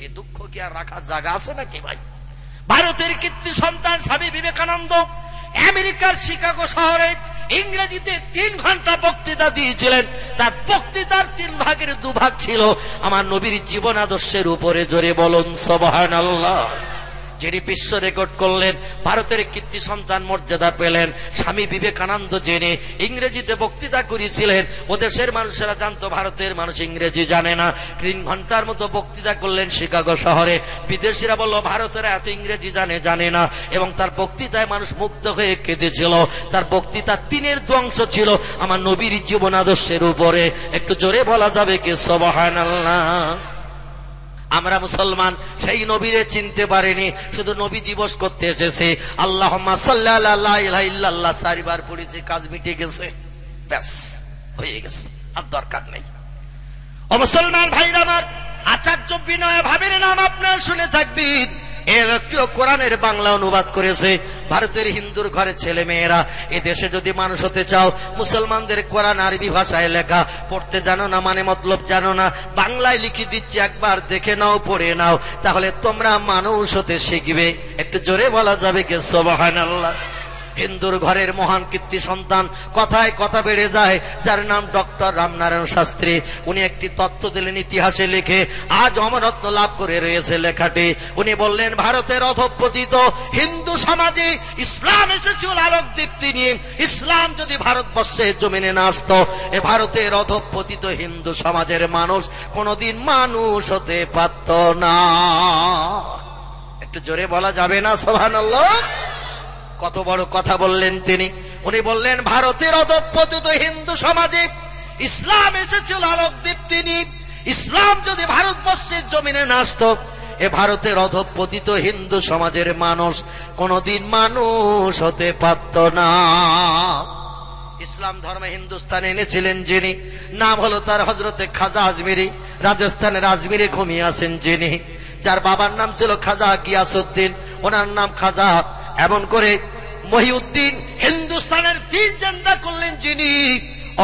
এই দুঃখ কি আর রাখার জায়গা আছে নাকি ভাই? ভারতের কীর্তি সন্তান স্বামী বিবেকানন্দ আমেরিকার শিকাগো শহরে ইংরেজিতে 3 ঘন্টা বক্তৃতা দিয়েছিলেন। তার বক্তৃতার 3 ভাগের 2 ভাগ ছিল আমার নবীর জীবন আদর্শের উপরে। জোরে বলুন সুবহানাল্লাহ। যিনি বিশ্ব রেকর্ড করলেন, ভারতের কীর্তি সন্তান মর্যাদা পেলেন, স্বামী বিবেকানন্দ যিনি ইংরেজিতে বক্তৃতা করেছিলেন। ও দেশের মানুষেরা জানতো ভারতের মানুষ ইংরেজি জানে না। 3 ঘন্টার মতো বক্তৃতা করলেন শিকাগো শহরে। বিদেশিরা বলল ভারতের এত ইংরেজি জানে না, এবং তার বক্তৃতায় মানুষ মুগ্ধ হয়ে কেঁদেছিল। তার বক্তৃতা 3-এর 2 অংশ ছিল আমার নবীর জীবন আদর্শের উপরে। একটু জোরে বলা যাবে কি সুবহানাল্লাহ। আমরা মুসলমান সেই নবীরে চিনতে পারিনি, শুধু নবী দিবস করতে এসেছে। আল্লাহুম্মা সাল্লি আলা লা ইলাহা ইল্লাল্লাহ 4 বার পড়েছি, কাজ মিটে গেছে, ব্যাস হয়ে গেছে, আর দরকার নেই। ও মুসলমান ভাইরা আমার, আচার্য বিনয় ভাবের নাম আপনারা শুনে থাকবেন। এর একটু কোরআনের বাংলা অনুবাদ করেছে। ভারতের হিন্দুর ঘরে ছেলে মেয়েরা, এ দেশে যদি মানুষ হতে চাও, মুসলমানদের কোরআন আরবি ভাষায় লেখা, পড়তে জানো না মানে মতলব জানো না, বাংলায় লিখে দিচ্ছি, একবার দেখে নাও, পড়ে নাও, তাহলে তোমরা মানুষ হতে শিখবে। একটু জোরে বলা যাবে কি সুবহানাল্লাহ। হিন্দুর ঘরের মহান কীর্তি সন্তান, কথায় কথা বেড়ে যায়, যার নাম ডক্টর রামনারায়ণ শাস্ত্রী। উনি একটি তত্ত্ব দিলেন ইতিহাসে লিখে, আজ অমরত্ব লাভ করে রয়েছে লেখাটি। উনি বললেন ভারতের অধঃপতিত হিন্দু সমাজে ইসলাম এসেছিল আলোক দীপ্তি নিয়ে। ইসলাম যদি ভারতবর্ষে জমিনে না আসতো, এ ভারতের অধঃপতিত হিন্দু সমাজের মানুষ কোনদিন মানুষ হতে পারত না। একটু জোরে বলা যাবে না সুবহানাল্লাহ। কত বড় কথা বললেন তিনি। উনি বললেন ভারতের অধঃপতিত হিন্দু সমাজে ইসলাম এসেছিল আলোক দীপ্তি নিয়ে। ইসলাম যদি ভারতবর্ষের জমিনে না আসতো, এ ভারতের অধঃপতিত হিন্দু সমাজের মানুষ কোনদিন মানুষ হতে পারত না। ইসলাম ধর্মে হিন্দুস্তানে এনেছিলেন যিনি, নাম হলো তার হযরতে খাজা আজমিরি। রাজস্থানের আজমিরে ঘুমিয়ে আছেন যিনি, যার বাবার নাম ছিল খাজা গিয়াসউদ্দিন, ওনার নাম খাজা। এমন করে মহিউদ্দিন হিন্দুস্তানের দিন জিন্দা করলেন যিনি,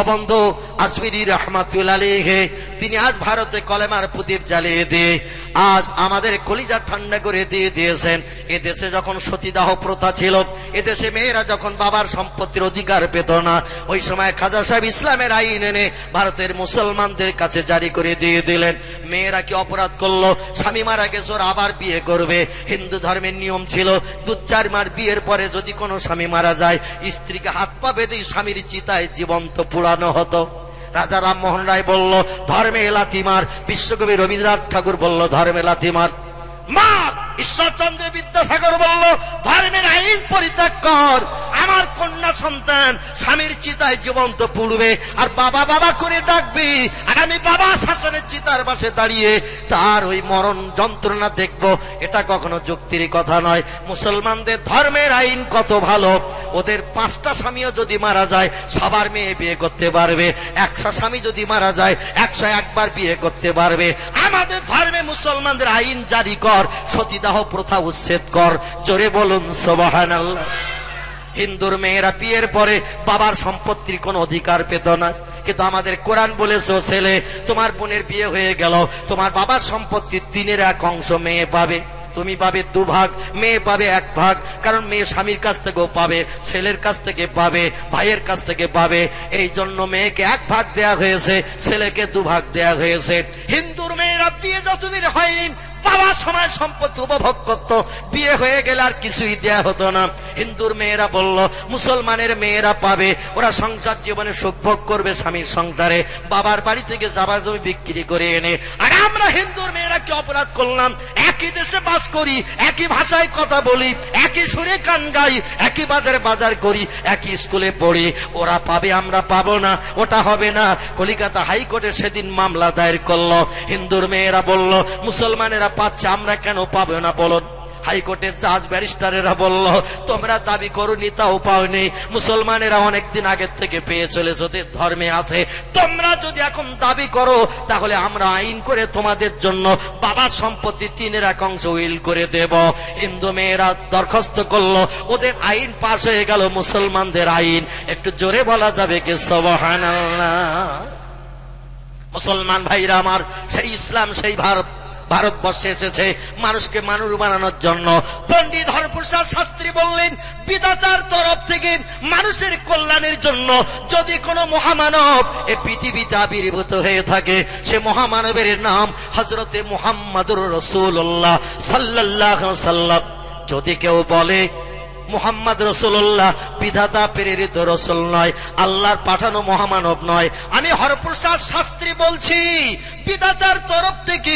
অবন্ধ আজমিরি রহমাতুল্লাহ আলাইহি। তিনি আজ ভারতে কলেমার প্রদীপ জ্বালিয়ে দিয়ে আজ আমাদের কলিজা ঠান্ডা করে দিয়ে দিয়েছেন। এদেশে যখন সতীদাহ প্রথা ছিল, এদেশে মেয়েরা যখন বাবার সম্পত্তির অধিকার পেত না, ওই সময় খাজা সাহেব ইসলামের আইন এনে ভারতের মুসলমানদের কাছে জারি করে দিয়ে দিলেন। মেয়েরা কি অপরাধ করলো, স্বামী মারা গেছে, ওরা আবার বিয়ে করবে। হিন্দু ধর্মের নিয়ম ছিল 2-4 মাস বিয়ের পরে যদি কোনো স্বামী মারা যায়, স্ত্রীকে হাত পা বেঁধে স্বামীর চিতায় জীবন্ত পুড়ানো হতো। রাজা রামমোহন রায় বলল ধর্মে লাথিমার, বিশ্বকবি রবীন্দ্রনাথ ঠাকুর বলল ধর্মে লাথিমার, মা ঈশ্বরচন্দ্র বিদ্যাসাগর বলল ধর্মের আইন পরিত্যাগ কর। আমার কন্যা সন্তান স্বামীর চিতায় জীবন্ত পুড়বে, আর বাবা বাবা করে ডাকবে, আর আমি বাবা শাসনের চিতার পাশে দাঁড়িয়ে তার ওই মরণ যন্ত্রণা দেখব। এটা কখনো যুক্তির কথা নয়। মুসলমানদের ধর্মের আইন কত ভালো, ওদের 5টা স্বামীও যদি মারা যায় সবার মেয়ে বিয়ে করতে পারবে। 100 স্বামী যদি মারা যায় 101 বার বিয়ে করতে পারবে। আমাদের ধর্মে মুসলমানদের আইন জারি কর, সতীদাহ প্রথা উচ্ছেদ কর। জোরে বলুন সুবহানাল্লাহ। হিন্দুর মেয়েরা বিয়ের পরে বাবার সম্পত্তির কোনো অধিকার পেত না, কিন্তু আমাদের কোরআন বলেছে ছেলে তোমার বোনের বিয়ে হয়ে গেল, তোমার বাবার সম্পত্তির 3-এর 1 অংশ মেয়ে পাবে। তুমি পাবে 2 ভাগ, মেয়ে পাবে 1 ভাগ। কারণ মেয়ে স্বামীর কাছ থেকেও পাবে, ছেলের কাছ থেকে পাবে, ভাইয়ের কাছ থেকে পাবে। এই জন্য মেয়েকে 1 ভাগ দেয়া হয়েছে, ছেলেকে 2 ভাগ দেয়া হয়েছে। হিন্দুর মেয়েরা বিয়ে যতদিন হয়নি বাবার সময় সম্পত্তি উপভোগ করত, বিয়ে হয়ে গেলে আর কিছুই দেয়া হতো না। হিন্দুর মেয়েরা বলল মুসলমানের মেয়েরা পাবে, ওরা সংসার জীবনে সুখ ভোগ করবে স্বামীর সংসারে, বাবার বাড়ি থেকে জাবা জমি বিক্রি করে এনে। আর আমরা হিন্দুর মেয়েরা কি অপরাধ করলাম? একই দেশে বাস করি, একই ভাষায় কথা বলি, একই সুরে গান গাই, একই বাজার করি, একই স্কুলে পড়ি। ওরা পাবে, আমরা পাবো না, ওটা হবে না। কলিকাতা হাইকোর্টে সেদিন মামলা দায়ের করলো। হিন্দুর মেয়েরা বলল মুসলমানেরা পাচ্ছে, আমরা কেন পাবো না বলুন। হাইকোর্টের জাজ ব্যারিস্টারেরা বলল তোমরা দাবি করোনি তাও পাওনি, মুসলমানেরা অনেকদিন আগের থেকে পেয়ে চলেছে, ওদের ধর্মে আছে। তোমরা যদি এখন দাবি করো তাহলে আমরা আইন করে তোমাদের জন্য বাবার সম্পত্তি 3-এর 1 অংশ উইল করে দেব। হিন্দু মেয়েরা দরখাস্ত করলো, ওদের আইন পাশ হয়ে গেল, মুসলমানদের আইন। একটু জোরে বলা যাবে কি সুবহানাল্লাহ। মুসলমান ভাইরা আমার, সেই ইসলাম, সেই ভারত ভারতবর্ষে এসেছে মানুষকে মানুষ বানানোর জন্য। পণ্ডিত হরপ্রসাদ শাস্ত্রী বললেন, বিধাতার তরফ থেকে মানুষের কল্যাণের জন্য যদি কোনো মহামানব এ পৃথিবীতে আবির্ভূত হয়ে থাকে, সে মহামানবের নাম হযরতে মুহাম্মদুর রাসূলুল্লাহ সাল্লাল্লাহু আলাইহি ওয়াসাল্লাম। যদি কেউ বলে মুহাম্মদ রাসূলুল্লাহ বিধাতা প্রেরিত রাসূল নয়, আল্লাহর পাঠানো মহামানব নয়, আমি হরপ্রসাদ শাস্ত্রী বলছি, বিধাতার তরফ থেকে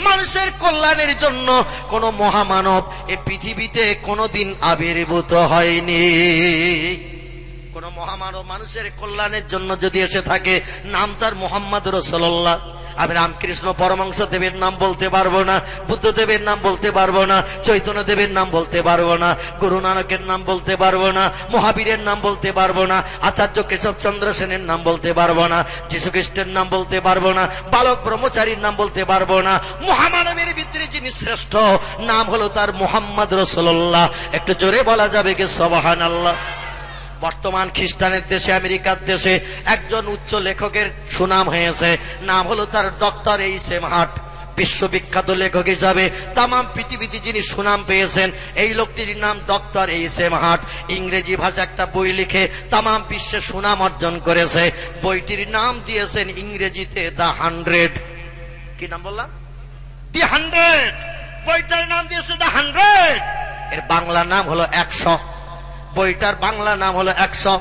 মানুষের কল্যাণের জন্য কোন মহামানব এ পৃথিবীতে কোনদিন আবির্ভূত হয়নি। কোন মহামানব মানুষের কল্যাণের জন্য যদি এসে থাকে, নাম তার মুহাম্মদ রাসূলুল্লাহ। আমি রামকৃষ্ণ পরমহংস দেবের নাম বলতে পারবো না, বুদ্ধদেবের নাম বলতে পারবো না, চৈতন্য দেবের নাম বলতে পারবো না, গুরু নানকের নাম বলতে পারবো না, মহাবীরের নাম বলতে পারবো না, আচার্য কেশবচন্দ্র সেনের নাম বলতে পারবো না, যীশু খ্রিস্টের নাম বলতে পারবো না, বালক ব্রহ্মচারীর নাম বলতে পারবো না। মহামানবের ভিতরে যিনি শ্রেষ্ঠ, নাম হলো তার মুহাম্মদ রাসূলুল্লাহ। একটু জোরে বলা যাবে কি সুবহানাল্লাহ? বর্তমান খ্রিস্টানের দেশে, আমেরিকার দেশে একজন উচ্চ লেখকের সুনাম হয়েছে, নাম হলো তার ডক্টর এইচ.এম. হার্ট। বিশ্ববিখ্যাত লেখক হিসাবে তাম পৃথিবীতে যিনি সুনাম পেয়েছেন, এই লোকটির নাম ডক্টর এইচ.এম. হার্ট। ইংরেজি ভাষা একটা বই লিখে তাম বিশ্বে সুনাম অর্জন করেছে। বইটির নাম দিয়েছেন ইংরেজিতে দ্য 100। কি নাম বললাম? দি 100। বইটার নাম দিয়েছে দ্য 100। এর বাংলা নাম হলো 100। বইটার বাংলা নাম হলো 100,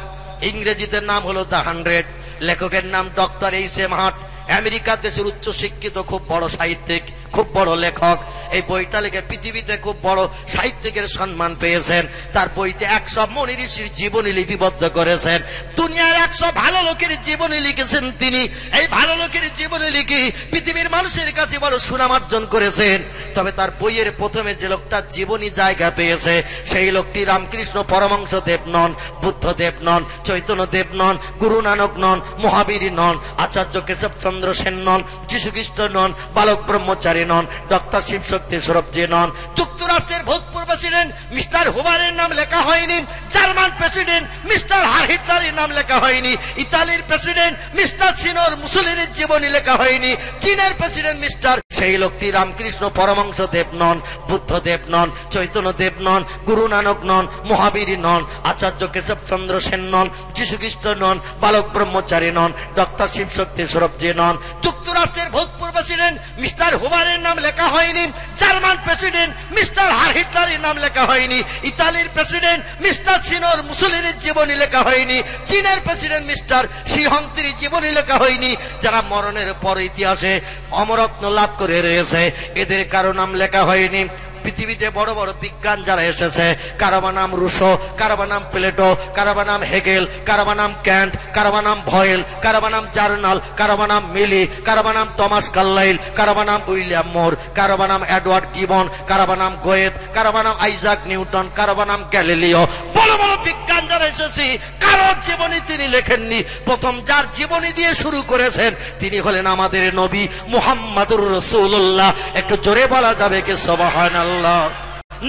ইংরেজিতে নাম হলো দ্য 100। লেখকের নাম ডক্টর এইচ.এম. হার্ট। আমেরিকার দেশের উচ্চ শিক্ষিত খুব বড় সাহিত্যিক, খুব বড় লেখক। এই বইটা লিখে পৃথিবীতে খুব বড় সাহিত্যিকের সম্মান পেয়েছেন। তার বইতে 100 মনি ঋষির জীবনী লিপিবদ্ধ করেছেন। দুনিয়ার 100 ভালো লোকের জীবনী লিখেছেন তিনি। এই ভালো লোকের জীবনী লিখে পৃথিবীর মানুষের কাছে বড় সুনাম অর্জন করেছেন। তবে তার বইয়ের প্রথমে যে লোকটা জীবনী জায়গা পেয়েছে, সেই লোকটি রামকৃষ্ণ পরমহংস দেব নন, বুদ্ধদেব নন, চৈতন্য দেব নন, গুরু নানক নন, মহাবীর নন, আচার্য কেশবচন্দ্র সেন নন, যীশু খ্রিস্ট নন, বালক ব্রহ্মচারী নন, ডক্টর শিবশক্তি সৌরভজি নন। যুক্তরাষ্ট্রের ভূতপূর্ব প্রেসিডেন্ট মিস্টার হুবারের নাম লেখা হয়নি, জার্মান প্রেসিডেন্ট মিস্টার হিটলারের নাম লেখা হয়নি, ইতালির প্রেসিডেন্ট মিস্টার সিনোর মুসোলিনির জীবনী লেখা হয়নি, চীনের প্রেসিডেন্ট মিস্টার, সেই লোকটি রামকৃষ্ণ পরমহংস দেব নন, বুদ্ধদেব নন, চৈতন্য দেব নন, গুরু নানক নন, মহাবীর নন, আচার্য কেশবচন্দ্র সেন নন, যীশু খ্রিস্ট নন, বালক ব্রহ্মচারী নন, ডক্টর শিবশক্তি সৌরভজি নন। যুক্তরাষ্ট্রের ভূতপূর্ব প্রেসিডেন্ট মিস্টার হুবারের নাম লেখা হয়নি, জার্মান প্রেসিডেন্ট মিস্টার হিটলারের নাম লেখা হয়নি, ইতালির প্রেসিডেন্ট মিস্টার সিনোর মুসোলিনির জীবনী লেখা হয়নি, চীনের প্রেসিডেন্ট মিস্টার শি হংসির জীবনী লেখা হয়নি। যারা মরণের পর ইতিহাসে অমরত্ব লাভ করে রয়েছে, এদের কারো নাম লেখা হয়নি। পৃথিবীতে বড় বড় বিজ্ঞান যারা এসেছে, কারবা নাম রুশো, কারবা নাম প্লেটো, কারবা নাম হেগেল, কারবা নাম ক্যান্ট, কারবা নাম ভয়েল, কারবা নাম জার্নাল, কারবা নাম মিলি, কারবা নাম টমাস কার্লাইল, কারবা নাম উইলিয়াম মোর, কারবা নাম এডওয়ার্ড গিবন, কারবা নাম গোয়েত, কারবা নাম আইজাক নিউটন, কারবা নাম গ্যালিলিও। বড় বড় বিজ্ঞান যারা এসেছে, কারো জীবনী তিনি লেখেননি। প্রথম যার জীবনী দিয়ে শুরু করেছেন, তিনি হলেন আমাদের নবী মুহাম্মদুর রাসূলুল্লাহ। একটু জোরে বলা যাবে কি সুবহানাল্লাহ?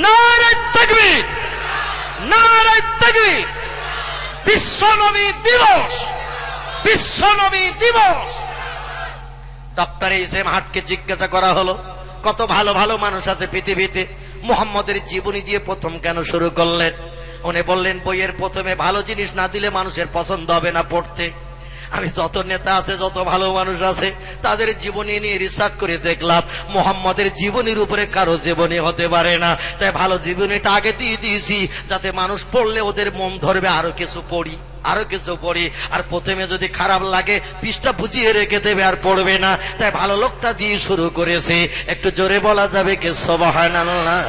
নারে তাকবীর, নারে তাকবীর। বিশ্ব নবী দিবস, বিশ্ব নবী দিবস। Doctor HM. হার্টকে জিজ্ঞাসা করা হলো, কত ভালো ভালো মানুষ আছে পৃথিবীতে, মুহাম্মদের জীবনী দিয়ে প্রথম কেন শুরু করলেন? উনি বললেন, বইয়ের প্রথমে ভালো জিনিস না দিলে মানুষের পছন্দ হবে না পড়তে। আমি যত নেতা আছে, যত ভালো মানুষ আছে, তাদের জীবনী নিয়ে রিসার্চ করে দেখলাম, মুহাম্মদের জীবনীর উপরে কারো জীবনী হতে পারে না। তাই ভালো জীবনীটা আগে দিয়ে দিয়েছি, যাতে মানুষ পড়লে ওদের মন ধরবে, আরো কিছু পড়ি, আরো কিছু পড়ি। আর প্রথমে যদি খারাপ লাগে, পৃষ্ঠা বুঝিয়ে রেখে দেবে, আর পড়বে না। তাই ভালো লোকটা দিয়ে শুরু করেছে। একটু জোরে বলা যাবে কি সুবহানাল্লাহ?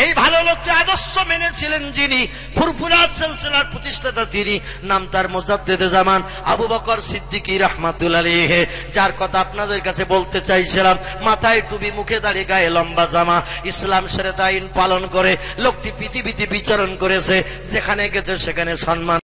এই ভালো লোকটি আদর্শ মেনেছিলেন যিনি, ফুরফুরাত সিলসিলার প্রতিষ্ঠাতা তিনি, নাম তার মুজাদ্দিদে জামান আবু বকর সিদ্দিকী রাহমাতুল্লাহ আলাইহি। যার কথা আপনাদের কাছে বলতে চাইছিলাম, মাথায় টুপি, মুখে দাড়ি, গায়ে লম্বা জামা, ইসলাম শরিয়ত আইন পালন করে লোকটি পৃথিবীতে বিচরণ করেছে। যেখানে গেছে সেখানে সম্মান